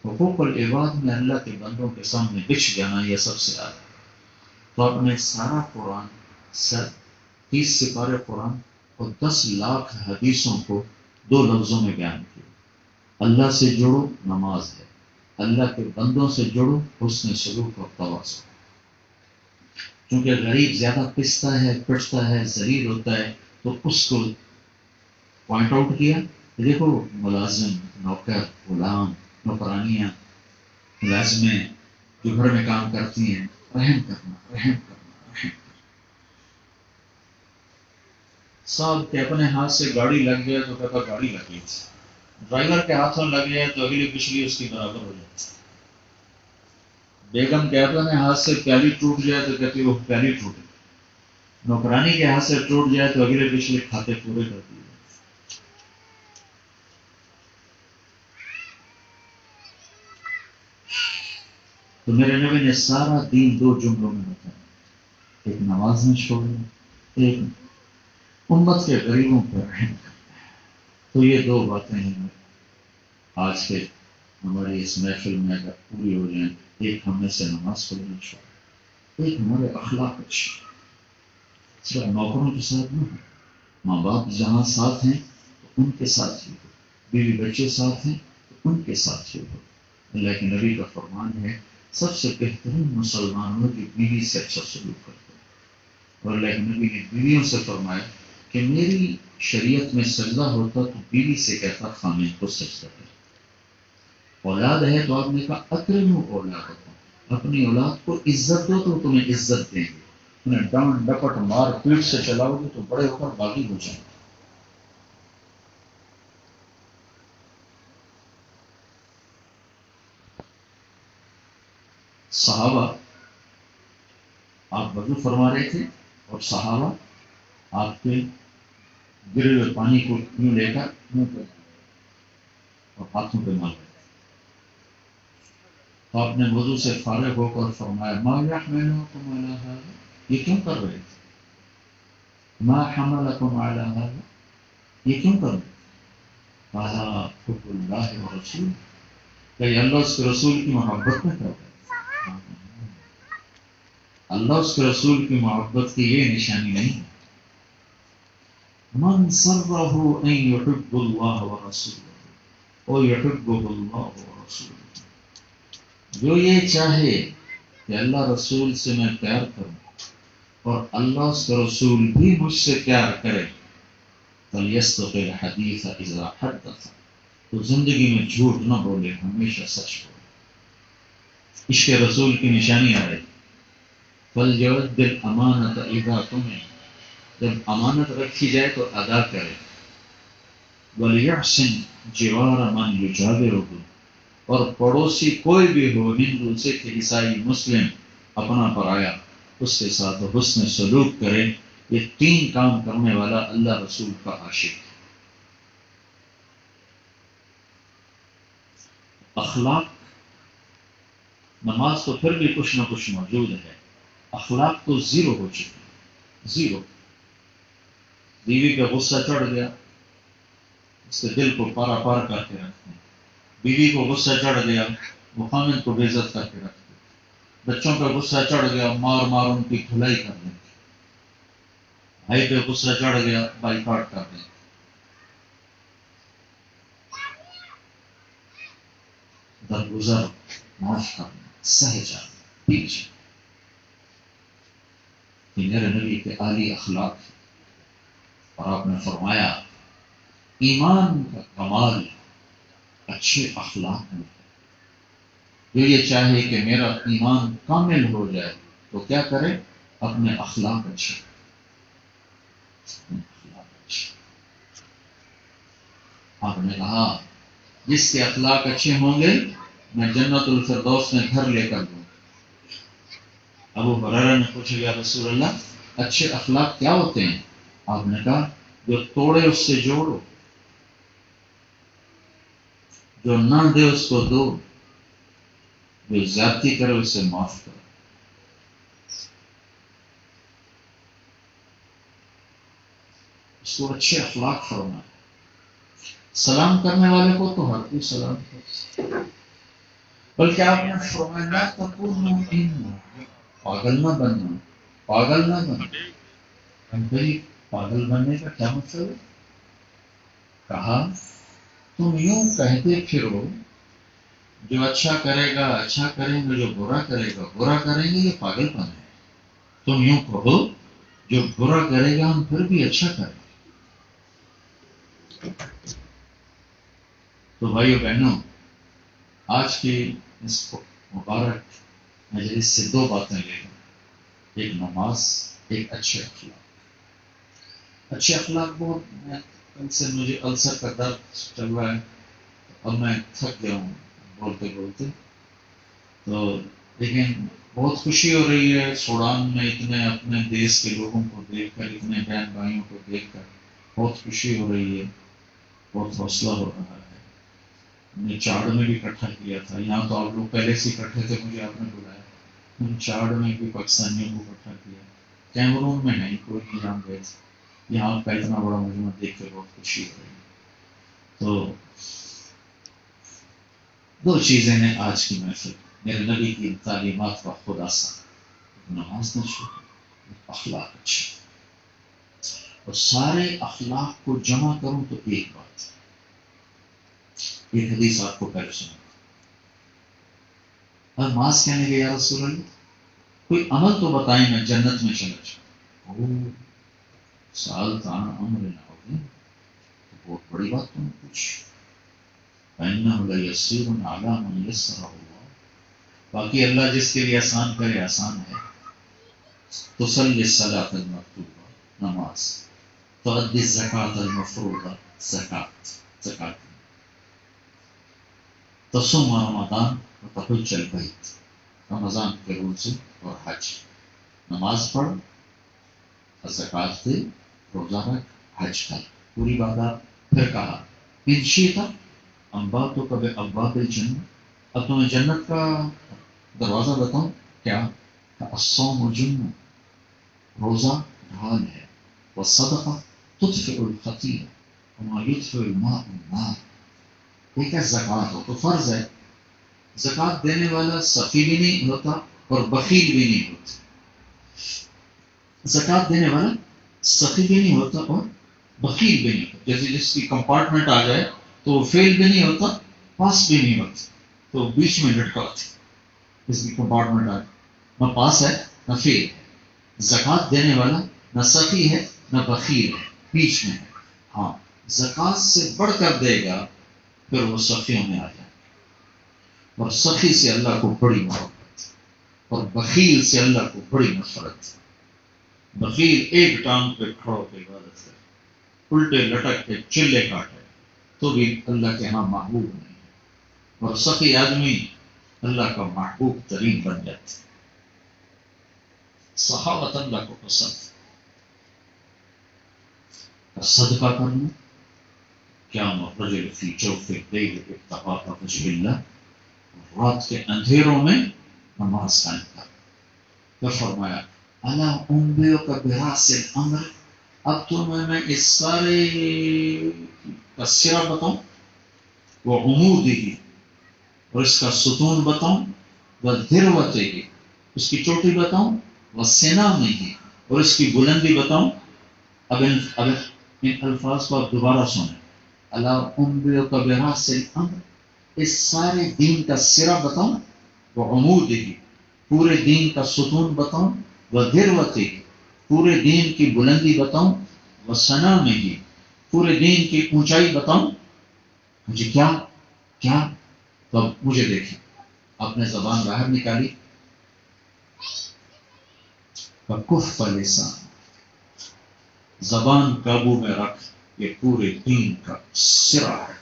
حقوق العباد میں اللہ کے بندوں کے سامنے بچھ جانا یہ سب سے اعلیٰ ہے. تو آپ نے سارا قرآن، 30 سپارے قرآن اور 10 لاکھ حدیثوں کو 2 لفظوں میں بیان کیا. اللہ سے جڑو نماز ہے، اللہ کے بندوں سے جڑو حسن سلوک اور تواضع. کیونکہ غریب زیادہ پستا ہے، پٹتا ہے، ذلیل ہوتا ہے، تو اس کو پوائنٹ آؤٹ کیا. دیکھو ملازم، نوکر، غلام، نوکرانیاں، ملازمیں جو گھر میں کام کرتی ہیں، رحم کرنا، رحم کرنا، رحم کرنا. صاحب کے اپنے ہاتھ سے گاڑی لگ گیا تو کہتا گاڑی لگی تھی، ڈرائیور کے ہاتھوں لگ گیا تو اگلی پچھلی اس کی برابر ہو جاتی. بیگم کے اپنے ہاتھ سے پیالی ٹوٹ جائے تو کہتی وہ پیالی ٹوٹی، نوکرانی کے ہاتھ سے ٹوٹ جائے تو اگلے پچھلے کھاتے پورے کر دیے. تو میرے نبی نے سارا دین 2 جملوں میں بتایا، ایک نماز میں چھوڑنا، ایک امت کے غریبوں پر رحم کرنا. تو یہ 2 باتیں ہیں آج کے ہماری اس محفل میں اگر پوری ہو جائیں. ایک ہم میں سے نماز پڑھنا چھوڑا، ایک ہمارے اخلاق اچھے، صرف نوکروں کے ساتھ نہ ہو. ماں باپ جہاں ساتھ ہیں تو ان کے ساتھ ہی ہو، بیوی بچے ساتھ ہیں تو ان کے ساتھ ہی ہو. اللہ کے نبی کا فرمان ہے سب سے بہترین مسلمان ہو جو بیوی سے اچھا سلوک کرتے ہیں. اور اللہ کے نبی نے بیویوں سے فرمایا کہ میری شریعت میں سجدہ ہوتا تو بیوی سے کہتا خامن کو سجدہ کر. اولاد ہے تو آپ نے کہا اکرموا اولادکم، اپنی اولاد کو عزت دو تو تمہیں عزت دیں گے. انہیں ڈانٹ ڈپٹ مار پیٹ سے چلاؤ گے تو بڑے ہو کر باغی ہو جائیں گے. صحابہ، آپ وضو فرما رہے تھے اور صحابہ آپ کے گرے ہوئے پانی کو یوں لے کر منہ پہ اور ہاتھوں پہ مار رہے تھے. تو آپ نے وضو سے فارغ ہو کر فرمایا ما یحملکم علی ھذا، یہ کیوں کر رہے تھے؟ ما حملکم علی ھذا، یہ کیوں کر رہے تھے؟ قال حب اللہ ورسول، کہ اللہ اس کے رسول کی محبت میں کر رہے تھے. اللہ اس کے رسول کی محبت کی یہ نشانی نہیں ہے. من سرہ ان یحب اللہ ورسولہ او یحبہ اللہ ورسولہ، جو یہ چاہے کہ اللہ رسول سے میں پیار کروں اور اللہ اس کا رسول بھی مجھ سے پیار کرے، فلیصدق الحدیث اذا حدث، تو زندگی میں جھوٹ نہ بولے، ہمیشہ سچ بولے. عشق رسول کی نشانی آ رہی. فلیؤد الامانۃ اذا اؤتمنۃ، جب امانت رکھی جائے تو ادا کرے. ولیحسن جوار من یجاورہ، اور پڑوسی کوئی بھی ہو، ہندو، سکھ، عیسائی، مسلم، اپنا پرایا، اس کے ساتھ حسن سلوک کرے. یہ 3 کام کرنے والا اللہ رسول کا عاشق ہے. اخلاق، نماز تو پھر بھی کچھ نہ کچھ موجود ہے، اخلاق تو زیرو ہو چکے، زیرو. بیوی پہ غصہ چڑھ گیا، اس کے دل کو پارا پار کر کے رکھتے ہیں. بیوی کو غصہ چڑھ گیا، وہ خامد کو بے عزت کر کے رکھتے ہیں. بچوں پہ غصہ چڑھ گیا، مار مار ان کی دھلائی کر دیں. بھائی پہ غصہ چڑھ گیا، بائیکاٹ کر دیں. درگزر معاف کرنا، سہ جانا، پیچھے. یہ میرے نبی کے عالی اخلاق ہے. اور آپ نے فرمایا ایمان کا کمال اچھے اخلاق میں ہے. جو یہ چاہے کہ میرا ایمان کامل ہو جائے تو کیا کرے؟ اپنے اخلاق اچھے. آپ نے کہا جس کے اخلاق اچھے ہوں گے میں جنت الفردوس میں گھر لے کر دوں. ابو ہریرہ نے پوچھا یا رسول اللہ اچھے اخلاق کیا ہوتے ہیں؟ آپ نے کہا جو توڑے اس سے جوڑو، جو نہ دے اس کو دو، جو زیادتی کرے اس سے معاف کرو. اس کو اچھے اخلاق فرمائے. سلام کرنے والے کو تو ہر کوئی سلام کرے، بلکہ آپ نے فرمایا لا تکونوا پاگل نہ بننا، پاگل نہ بننا. ہم کہیں پاگل بننے کا کیا مطلب ہے؟ کہا تم یوں کہتے پھرو جو اچھا کرے گا اچھا کریں گے، جو برا کرے گا برا کریں گے، یہ پاگل پن ہے. تم یوں کہو جو برا کرے گا ہم پھر بھی اچھا کریں. تو بھائیو بہنوں، آج کی اس مبارک مجلس سے دو باتیں لے لیں. ایک نماز، ایک اچھے اخلاق. اچھے اخلاق بہت کل سے مجھے السر کا درد چل رہا ہے، اب میں تھک گیا ہوں بولتے بولتے. تو لیکن بہت خوشی ہو رہی ہے سوڈان میں اتنے اپنے دیش کے لوگوں کو دیکھ کر، اتنے بہن بھائیوں کو دیکھ کر بہت خوشی ہو رہی ہے، بہت حوصلہ ہو رہا ہے. ہم نے چاڑ میں بھی اکٹھا کیا تھا، یہاں تو آپ لوگ پہلے سے اکٹھے تھے، مجھے آپ نے بلایا. ہم چاڑ میں بھی پاکستانیوں کو اکٹھا کیا. کیمرون میں نہیں کوئی نہیں جان گئے تھے. یہاں کا اتنا بڑا مجموعہ دیکھ کر بہت خوشی ہو رہی ہے. تو دو چیزیں ہیں آج کی محفل، میرے نبی کی تعلیمات کا خلاصہ. نماز نہ چھوڑو، اخلاق اچھے. اور سارے اخلاق کو جمع کروں تو ایک بات، ایک حدیث آپ کو پہلے سنا. اور نماز کہنے کے یا رسول اللہ کوئی عمل تو بتائیں میں جنت میں چلا جاؤں. سال تانا امر نہ ہوگی، بہت بڑی بات تم نے پوچھی. فإنه ليسير على من يسره الله. باقی اللہ جس کے لیے آسان کرے آسان ہے. تصلی الصلاۃ المکتوبہ، نماز. تؤدی الزکاۃ المفروضہ، زکات. زکات. تصوم رمضان وتحج البیت، رمضان کے روزے اور حج. نماز پڑھ، زکات دے، روزہ رکھ، حج کر، پوری بات. پھر کہا ان شئت انباتک بابواب الجنہ، اب تمہیں جنت کا دروازہ بتاؤں کیا؟ الصوم جنہ، روزہ ڈھال ہے. والصدقہ تطفئ الخطیئہ وما یطفئ الماء النار. ٹھیک ہے، زکات ہو تو فرض ہے. زکات دینے والا سخی بھی نہیں ہوتا اور بخیل بھی نہیں ہوتا. زکات دینے والا سخی بھی نہیں ہوتا اور بخیل بھی نہیں ہوتا. جیسے جس کی کمپارٹمنٹ آ جائے تو وہ فیل بھی نہیں ہوتا، پاس بھی نہیں ہوتا، تو بیچ میں لٹکا ہوتا. اس کی کمپارٹمنٹ آ جائے، نہ پاس ہے نہ فیل ہے. زکات دینے والا نہ سخی ہے نہ بخیل ہے، بیچ میں ہے. ہاں، زکات سے بڑھ کر دے گا پھر وہ سخیوں میں آ جائے. اور سخی سے اللہ کو بڑی محبت اور بخیل سے اللہ کو بڑی نفرت. بخیل ایک ٹانگ پہ کھڑا ہو کے عبادت کرے، الٹے لٹک کے چلے کاٹے تو بھی اللہ کے ہاں محبوب نہیں ہے. اور سخی آدمی اللہ کا محبوب ترین بن جاتے. صحابت اللہ کو پسند. صدقہ کرنا کیا رجل فی جوف اللیل ابتغاء وجہ اللہ، رات کے اندھیروں میں نماز قائم کر. پھر فرمایا الا انبئک براس الامر، اب تمہیں میں اس سارے کا سرا بتاؤں، وہ عمودہ اور اس کا ستون بتاؤں، وہ ذروتہ اس کی چوٹی بتاؤں، وہ سنامہ اور اس کی بلندی بتاؤں. اب ان الفاظ کو آپ دوبارہ سنیں. الا انبئک براس الامر، اس سارے دین کا سرا بتاؤں، وہ عمودہ پورے دین کا ستون بتاؤں، وہ ذروتہ پورے دین کی بلندی بتاؤں، وہ سنامہ پورے دین کی اونچائی بتاؤں. مجھے کیا کیا؟ تو اب مجھے دیکھیں، آپ نے زبان باہر نکالی. کف لسان، زبان قابو میں رکھ، یہ پورے دین کا سرا ہے.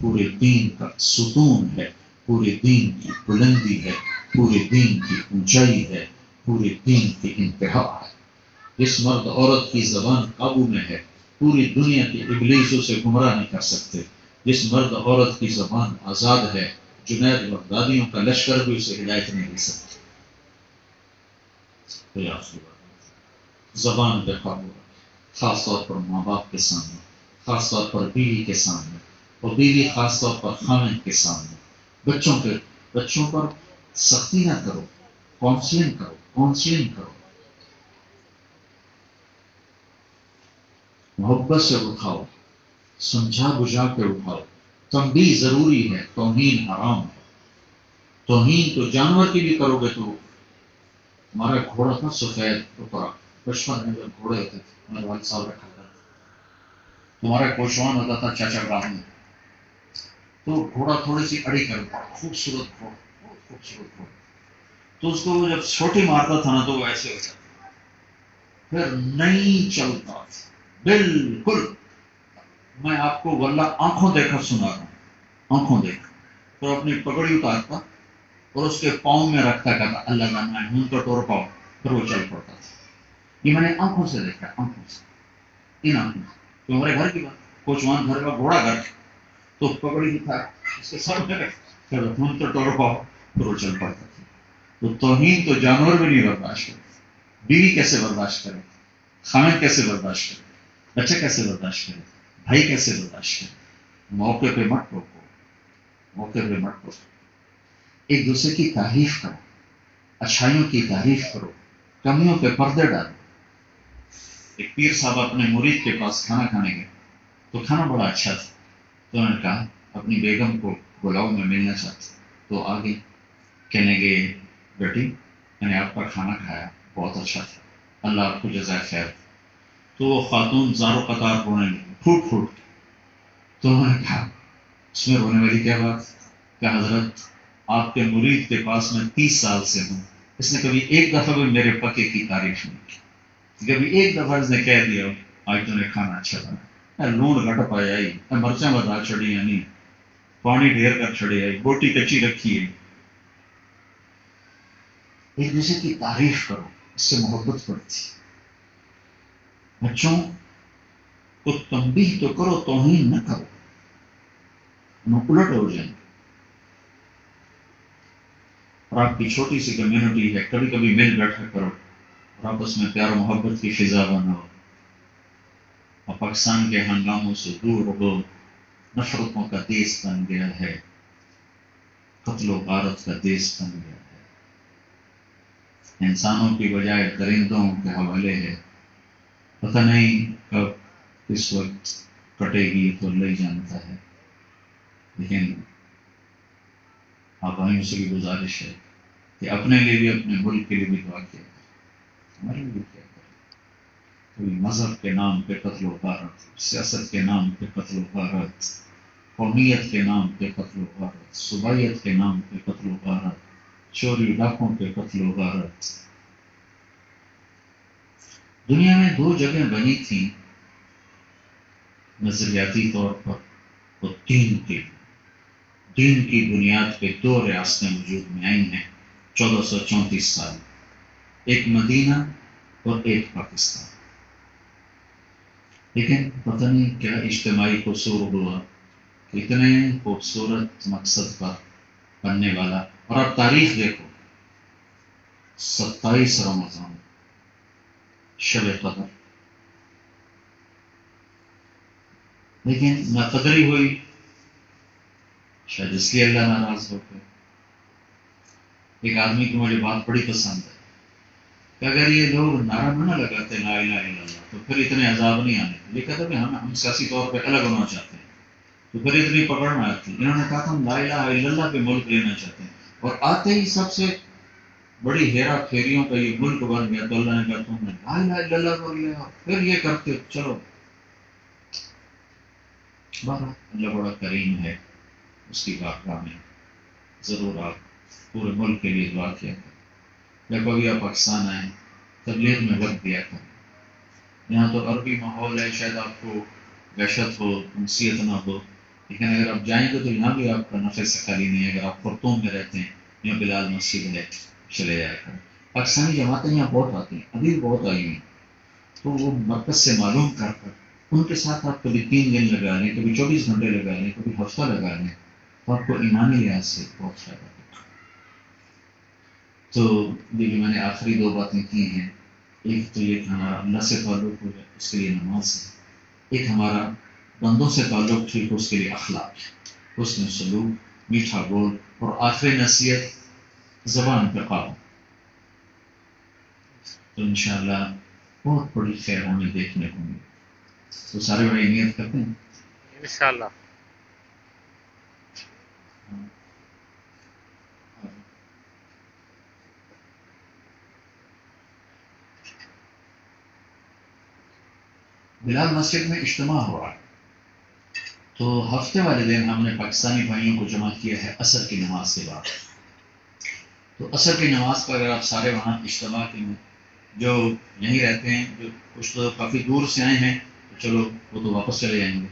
پورے دین کا ستون ہے، پورے دین کی بلندی ہے، پورے دین کی اونچائی ہے، پورے دین کی انتہا ہے۔ جس مرد عورت کی زبان قابو میں ہے، پوری دنیا کی ابلیس اسے گمراہ نہیں کر سکتے۔ جس مرد عورت کی زبان آزاد ہے، جنید بغدادیوں کا لشکر بھی اسے ہدایت نہیں دے سکتا۔ زبان پہ قابو رکھے، خاص طور پر ماں باپ کے سامنے، خاص طور پر بیوی کے سامنے، اور بیوی خاص طور پر خامن کے سامنے۔ بچوں پر سختی نہ کرو، کاؤنسلنگ کرو، محبت سے اٹھاؤ، سمجھا بجھا کے اٹھاؤ۔ تنبیہ ضروری ہے، توہین حرام ہے۔ توہین تو جانور کی بھی کرو گے تو۔ ہمارا گھوڑا تھا سفید ٹکڑا، بچپن میں جب گھوڑے ہوتے تھے میرے والد صاحب رکھا تھا، تمہارا کوشوان ہوتا تھا چاچا گاہ میں، تو گھوڑا تھوڑی سی اڑی کر پڑا، خوبصورت گھوڑا، بہت خوبصورت گھوڑا، تو اس کو وہ جب چھوٹی مارتا تھا نا تو وہ ایسے ہوتا تھا، پھر نہیں چلتا تھا بالکل۔ میں آپ کو واللہ آنکھوں دیکھا سنا رہا ہوں، آنکھوں دیکھا، تو اپنی پگڑی اتارتا اور اس کے پاؤں میں رکھتا، کہتا اللہ جانا ہے ہوں تو ٹور پاؤں، پھر وہ چل پڑتا تھا۔ یہ میں نے آنکھوں سے دیکھا، آنکھوں سے، ان آنکھوں سے۔ تو ہمارے گھر کی بات، کوچوان گھر کا گھوڑا گھر، تو پگڑی اٹھا اس کے سر میں رکھ، پھر ہوں تو ٹور پاؤں، پھر وہ چل پڑتا تھا۔ تو توہین تو جانور بھی نہیں برداشت کرتے، بیوی کیسے برداشت کرے، خامن کیسے برداشت کرے، بچہ کیسے برداشت کرے، بھائی کیسے برداشت کرے۔ موقع پہ مت ٹوکو، موقع پہ مت ٹوکو، ایک دوسرے کی تعریف کرو، اچھائیوں کی تعریف کرو، کمیوں پہ پردے ڈالو۔ ایک پیر صاحب اپنے مرید کے پاس کھانا کھانے گئے، تو کھانا بڑا اچھا تھا، تو انہوں نے کہا اپنی بیگم کو بلاؤ، میں ملنا چاہتا ہوں۔ تو آگے کہنے گے بیٹی میں نے آپ کا کھانا کھایا، بہت اچھا تھا، اللہ آپ کو جزائے خیر۔ تو وہ خاتون زارو قطار رونے لگی، پھوٹ پھوٹ کے۔ تو انہوں نے کہا اس میں رونے والی کیا بات؟ کہ حضرت آپ کے مرید کے پاس میں 30 سال سے ہوں، اس نے کبھی ایک دفعہ بھی میرے پکے کی تعریف نہیں کی، کبھی ایک دفعہ اس نے کہہ دیا آج تو نے کھانا اچھا بنا، لون گھٹ پایا ہی، مرچاں بتا چڑی نہیں، پانی ڈھیر کر چڑی آئی، بوٹی کچی رکھی ہے۔ ایک دوسرے کی تعریف کرو، اس سے محبت بڑھتی۔ بچوں کو تنبیہ تو کرو، توہین نہ کرو، انہوں الٹ ہو جائیں گے۔ اور آپ کی چھوٹی سی کمیونٹی ہے، کبھی کبھی مل بیٹھا کرو اور آپس میں پیار و محبت کی فضا بناؤ، اور پاکستان کے ہنگاموں سے دور رہو۔ نفرتوں کا دیس بن گیا ہے، قتل و غارت کا دیس بن گیا ہے، انسانوں کی بجائے درندوں کے حوالے ہے، پتہ نہیں کب کس وقت کٹے گی تو اللہ ہی جانتا ہے۔ لیکن آپ بھائیوں سے بھی گزارش ہے کہ اپنے لیے بھی، اپنے ملک کے لیے بھی دعا کیا کریں، ہمارے لیے بھی کیا کریں۔ کوئی مذہب کے نام پہ قتل و غارت، سیاست کے نام پہ قتل و غارت، قومیت کے نام پہ قتل و غارت، صوبائیت کے نام پہ قتل و غارت، چوری ڈاکوں پہ قتل و غارت۔ دنیا میں 2 جگہیں بنی تھیں نظریاتی طور پر، وہ دین کی بنیاد پہ 2 ریاستیں وجود میں آئی ہیں 1434 سال، ایک مدینہ اور ایک پاکستان۔ لیکن پتہ نہیں کیا اجتماعی قصور ہوا کہ اتنے خوبصورت مقصد پر بننے والا، اور اب تاریخ دیکھو، 27 رمضان شب قدر، لیکن ناقدری ہوئی، شاید اس لیے اللہ ناراض ہو گئے۔ ایک آدمی کی مجھے بات بڑی پسند ہے کہ اگر یہ لوگ نعرہ نہ لگاتے لا الہ الا اللہ تو پھر اتنے عذاب نہیں آنے، یہ کہتا کہ ہم سیاسی طور پہ الگ ہونا چاہتے ہیں تو پھر اتنی پکڑ نہ آتی۔ انہوں نے کہا کہ ہم لا الہ الا اللہ پہ ملک لینا چاہتے ہیں، اور آتے ہی سب سے بڑی ہیرا پھیریوں کا یہ ملک بن گیا، تو اللہ نے کہا تم نے لا الہ الا اللہ کر لیا، پھر یہ کرتے چلو۔ اللہ بڑا کریم ہے، اس کی بارگاہ میں ضرور آپ پورے ملک کے لیے دعا کیا کریں۔ جب کبھی آپ پاکستان آئیں تبلیغ میں وقت دیا کریں، یہاں تو عربی ماحول ہے، شاید آپ کو وحشت ہو، انسیت نہ ہو، لیکن اگر آپ جائیں گے تو یہاں بھی آپ کا نفع سے خالی نہیں ہے. اگر آپ خرطوم میں رہتے ہیں یا بلال مسجد ہے چلے جایا کریں. پاکستانی جماعتیں یہاں بہت آتی ہیں، ابھی بھی بہت آئی ہیں. تو وہ مرکز سے معلوم کر ان کے ساتھ آپ کبھی 3 دن لگا لیں، کبھی 24 گھنٹے لگا لیں، کبھی ہفتہ لگا لیں، تو آپ کو ایمانی لحاظ سے بہت فائدہ ہوگا. تو دیکھیے میں نے آخری 2 باتیں کی ہیں. ایک تو یہ کہ ہمارا اللہ سے تعلق ہو جائے، اس کے لیے نماز ہے. ایک ہمارا بندوں سے تعلق ٹھیک ہو، اس کے لیے اخلاق، حسن سلوک، میٹھا بول، اور آخری نصیحت زبان پہ قابو. تو انشاءاللہ بہت بڑی خیر ہمیں دیکھنے کو ملی. تو سارے بھائی نیت کرتے ہیں انشاءاللہ. بلال مسجد میں اجتماع ہو رہا ہے. تو ہفتے والے دن ہم نے پاکستانی بھائیوں کو جمع کیا ہے عصر کی نماز کے بعد. تو عصر کی نماز پر اگر آپ سارے وہاں اجتماع کے میں جو یہیں رہتے ہیں، جو کچھ تو کافی دور سے آئے ہیں تو چلو وہ تو واپس چلے جائیں گے.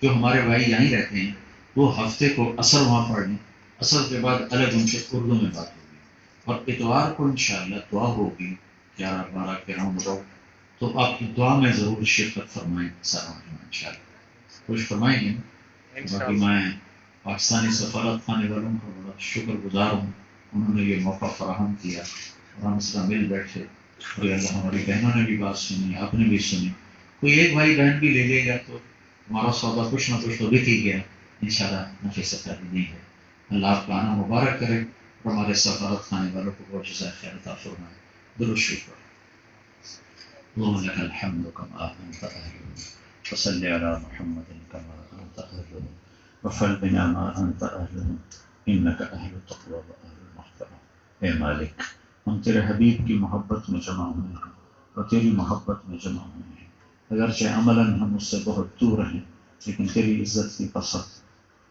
جو ہمارے بھائی یہیں رہتے ہیں وہ ہفتے کو عصر وہاں پڑھ لیں. عصر کے بعد الگ ان سے اردو میں بات ہوگی، اور اتوار کو انشاءاللہ دعا ہوگی 11-12 کے راؤنڈ اباؤٹ. تو آپ کی دعا میں ضرور شرکت فرمائیں سارا ان شاء اللہ. کچھ فرمائیں گے. باقی انشاءاللہ. میں پاکستانی سفارت خانے والوں کا بڑا شکر گزار ہوں، انہوں نے یہ موقع فراہم کیا اور ہم اس کا مل بیٹھے. اور اللہ ہماری بہنوں نے بھی بات سنی، آپ نے بھی سنی. کوئی ایک بھائی بہن بھی لے لے گا تو ہمارا سودا کچھ نہ کچھ تو بک ہی گیا انشاءاللہ. نفع سے خالی نہیں ہے. اللہ آپ کا آنا مبارک کرے اور ہمارے سفارت خانے والوں کو بہت جزائے خیر عطا فرمائے. درود شریف پڑھیں. اللهم لك الحمد كما أنت أهل، وصل على محمد كما أنت أهل، وفعل بنا ما أنت أهل، إنك أهل التقوى وأهل المغفرة. اے مالک، ہم تیرے حبیب کی محبت میں جمع ہوئے ہیں اور تیری محبت میں جمع ہوئے ہیں. اگرچہ عملاً ہم اس سے بہت دور ہیں، لیکن تیری عزت کی قسم،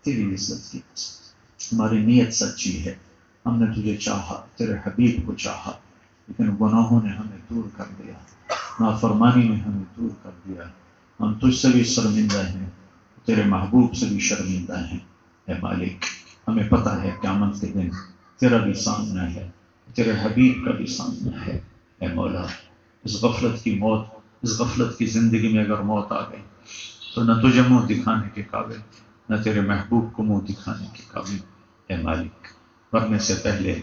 تیری عزت کی قسم ہماری نیت سچی ہے. ہم نے تجھے چاہا، تیرے حبیب کو چاہا، لیکن گناہوں نے ہمیں دور کر دیا، نافرمانی نے ہمیں دور کر دیا. ہم تجھ سے بھی شرمندہ ہیں، تیرے محبوب سے بھی شرمندہ ہیں. اے مالک، ہمیں پتہ ہے قیامت کے دن تیرا بھی سامنا ہے، تیرے حبیب کا بھی سامنا ہے. اے مولا، اس غفلت کی موت، اس غفلت کی زندگی میں اگر موت آ گئی تو نہ تجھے منہ دکھانے کے قابل، نہ تیرے محبوب کو منہ دکھانے کے قابل. اے مالک، مرنے سے پہلے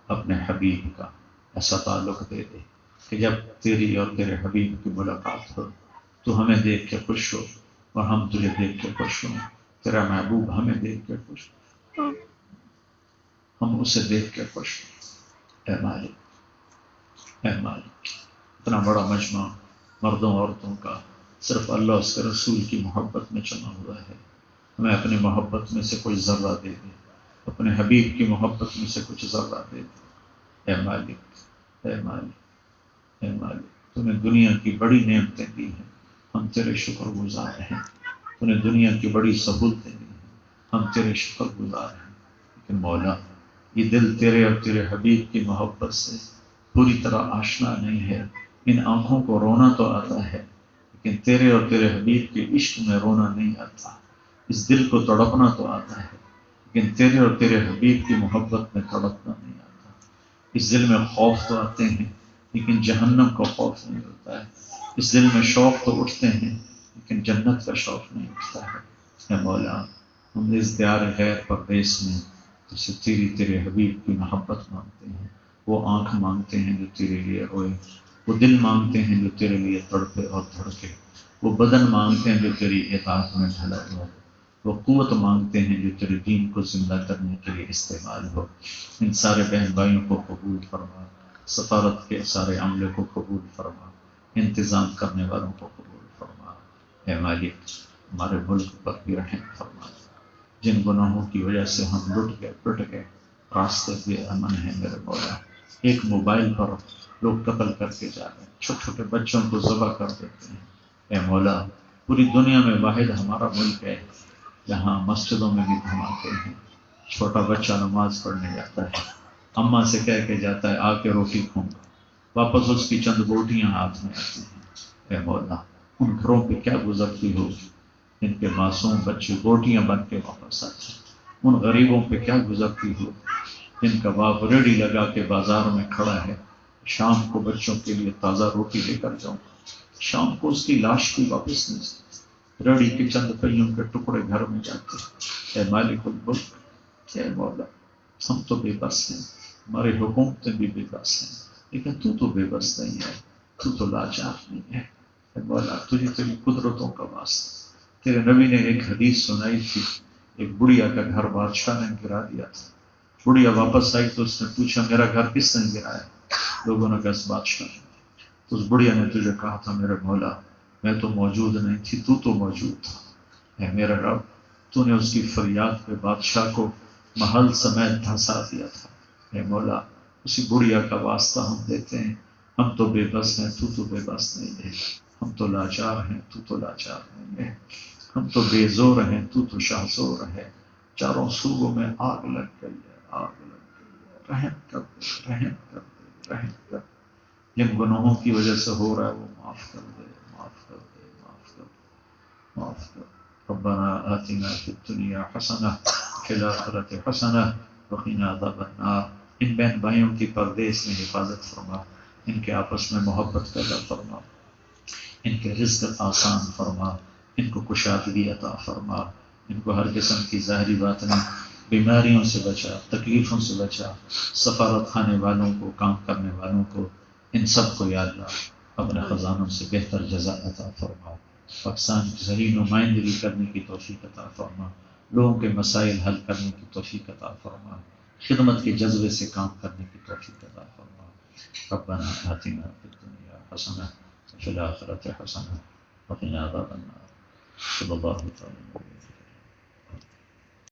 اپنے حبیب کا ایسا تعلق دے دے کہ جب تیری اور تیرے حبیب کی ملاقات ہو تو ہمیں دیکھ کے خوش ہو اور ہم تجھے دیکھ کے خوش ہوں. تیرا محبوب ہمیں دیکھ کے خوش ہو، ہم اسے دیکھ کے خوش ہوں. اے مالک، اے مالک، اتنا بڑا مجمع مردوں عورتوں کا صرف اللہ اس کے رسول کی محبت میں جمع ہوا ہے. ہمیں اپنی محبت میں سے کچھ ذرہ دے دے، اپنے حبیب کی محبت میں سے کچھ ذرہ دے دے. اے مالک، اے مالک، اے مالک، تو نے دنیا کی بڑی نعمتیں دی ہیں، ہم تیرے شکر گزار ہیں. تو نے دنیا کی بڑی سہولتیں دی ہیں، ہم تیرے شکر گزار ہیں. لیکن مولا، یہ دل تیرے اور تیرے حبیب کی محبت سے پوری طرح آشنا نہیں ہے. ان آنکھوں کو رونا تو آتا ہے، لیکن تیرے اور تیرے حبیب کے عشق میں رونا نہیں آتا. اس دل کو تڑپنا تو آتا ہے، لیکن تیرے اور تیرے حبیب کی محبت میں تڑپنا نہیں آتا. اس دل میں خوف تو آتے ہیں، لیکن جہنم کا خوف نہیں ہوتا ہے. اس دل میں شوق تو اٹھتے ہیں، لیکن جنت کا شوق نہیں اٹھتا ہے. اے مولا، ہم اس دیار غیر پردیس میں جسے تیرے حبیب کی محبت مانگتے ہیں، وہ آنکھ مانگتے ہیں جو تیرے لیے روئے، وہ دل مانگتے ہیں جو تیرے لیے تڑپے اور دھڑکے، وہ بدن مانگتے ہیں جو تیری اطاعت میں ڈھلا ہوا ہے، وہ قوت مانگتے ہیں جو تیرے دین کو زندہ کرنے کے لیے استعمال ہو. ان سارے بہن بھائیوں کو قبول فرما، سفارت کے سارے عملے کو قبول فرما، انتظام کرنے والوں کو قبول فرما. اے مالک، ہمارے ملک پر بھی رحم فرما. جن گناہوں کی وجہ سے ہم لٹ گئے پٹ گئے، راستے بے امن ہے میرے مولا. ایک موبائل پر لوگ قتل کر کے جا رہے ہیں، چھوٹے چھوٹے بچوں کو ذبح کر دیتے ہیں. اے مولا، پوری دنیا میں واحد ہمارا ملک ہے جہاں مسجدوں میں بھی دھماکے ہیں. چھوٹا بچہ نماز پڑھنے جاتا ہے، اماں سے کہہ کے جاتا ہے آ کے روٹی کھاؤں گا، واپس اس کی چند بوٹیاں ہاتھ میں آتی ہیں. اے مولا، ان گھروں پہ کیا گزرتی ہوگی، ان کے معصوم بچے گوٹیاں بن کے واپس آتے ہیں۔ ان غریبوں پہ کیا گزرتی ہو جن کا باپ ریڑھی لگا کے بازار میں کھڑا ہے، شام کو بچوں کے لیے تازہ روٹی لے کر جاؤں، شام کو اس کی لاش بھی واپس نہیں جاتی، ریڑھی کے چند پہیوں کے ٹکڑے گھر میں جاتے ہیں۔ اے مالک الملک، اے مولا، ہم تو بے بس ہیں، ہماری حکومتیں بھی بے بس ہیں، لیکن تو بے بس نہیں ہے، تو لاچار نہیں ہے۔ اے مولا، تجھے تیری قدرتوں کا واسطہ، تیرے نبی نے ایک حدیث سنائی تھی، ایک بڑھیا کا گھر بادشاہ نے گرا دیا تھا۔ بڑھیا واپس آئی تو اس نے پوچھا میرا گھر کس نے گرایا؟ لوگوں نے کہا اس بادشاہ نے۔ تو اس بڑھیا نے تجھے کہا تھا میرے مولا میں تو موجود نہیں تھی، تو موجود تھا۔ اے میرا رب، تو نے اس کی فریاد پہ بادشاہ کو محل سمیت دھنسا دیا تھا۔ اے مولا، اسی بڑھیا کا واسطہ ہم دیتے ہیں، ہم تو بے بس ہیں، تو بے بس نہیں ہے، ہم تو لاچار ہیں، تو لاچار نہیں ہے، ہم تو بے زور ہیں، تو شاہ زور ہے، چاروں صوبوں میں آگ لگ گئی ہے، آگ لگ گئی ہے، رحم کر دے، رحم کر دے، رحم کر دے، جن گناہوں کی وجہ سے ہو رہا ہے وہ معاف کر دے، معاف کر دے، معاف کر دے، معاف کر دے۔ ربنا آتنا فی الدنیا حسنہ وفی الآخرۃ حسنہ وقنا عذاب النار۔ ان بہن بھائیوں کی پردیس میں حفاظت فرما، ان کے آپس میں محبت پیدا فرما، ان کے رزق آسان فرما، ان کو کشادگی عطا فرما، ان کو ہر قسم کی ظاہری باطنی بیماریوں سے بچا، تکلیفوں سے بچا، سفارت خانے والوں کو، کام کرنے والوں کو، ان سب کو یا اللہ اپنے خزانوں سے بہتر جزا عطا فرما، پاکستان کی صحیح نمائندگی کرنے کی توفیق عطا فرما، لوگوں کے مسائل حل کرنے کی توفیق عطا فرما، خدمت کے جذبے سے کام کرنے کی توفیق عطا فرما۔ ربنا آتنا فی الدنیا حسنہ وفی الآخرۃ حسنہ وقنا عذاب النار۔ صلی اللہ علیہ وسلم۔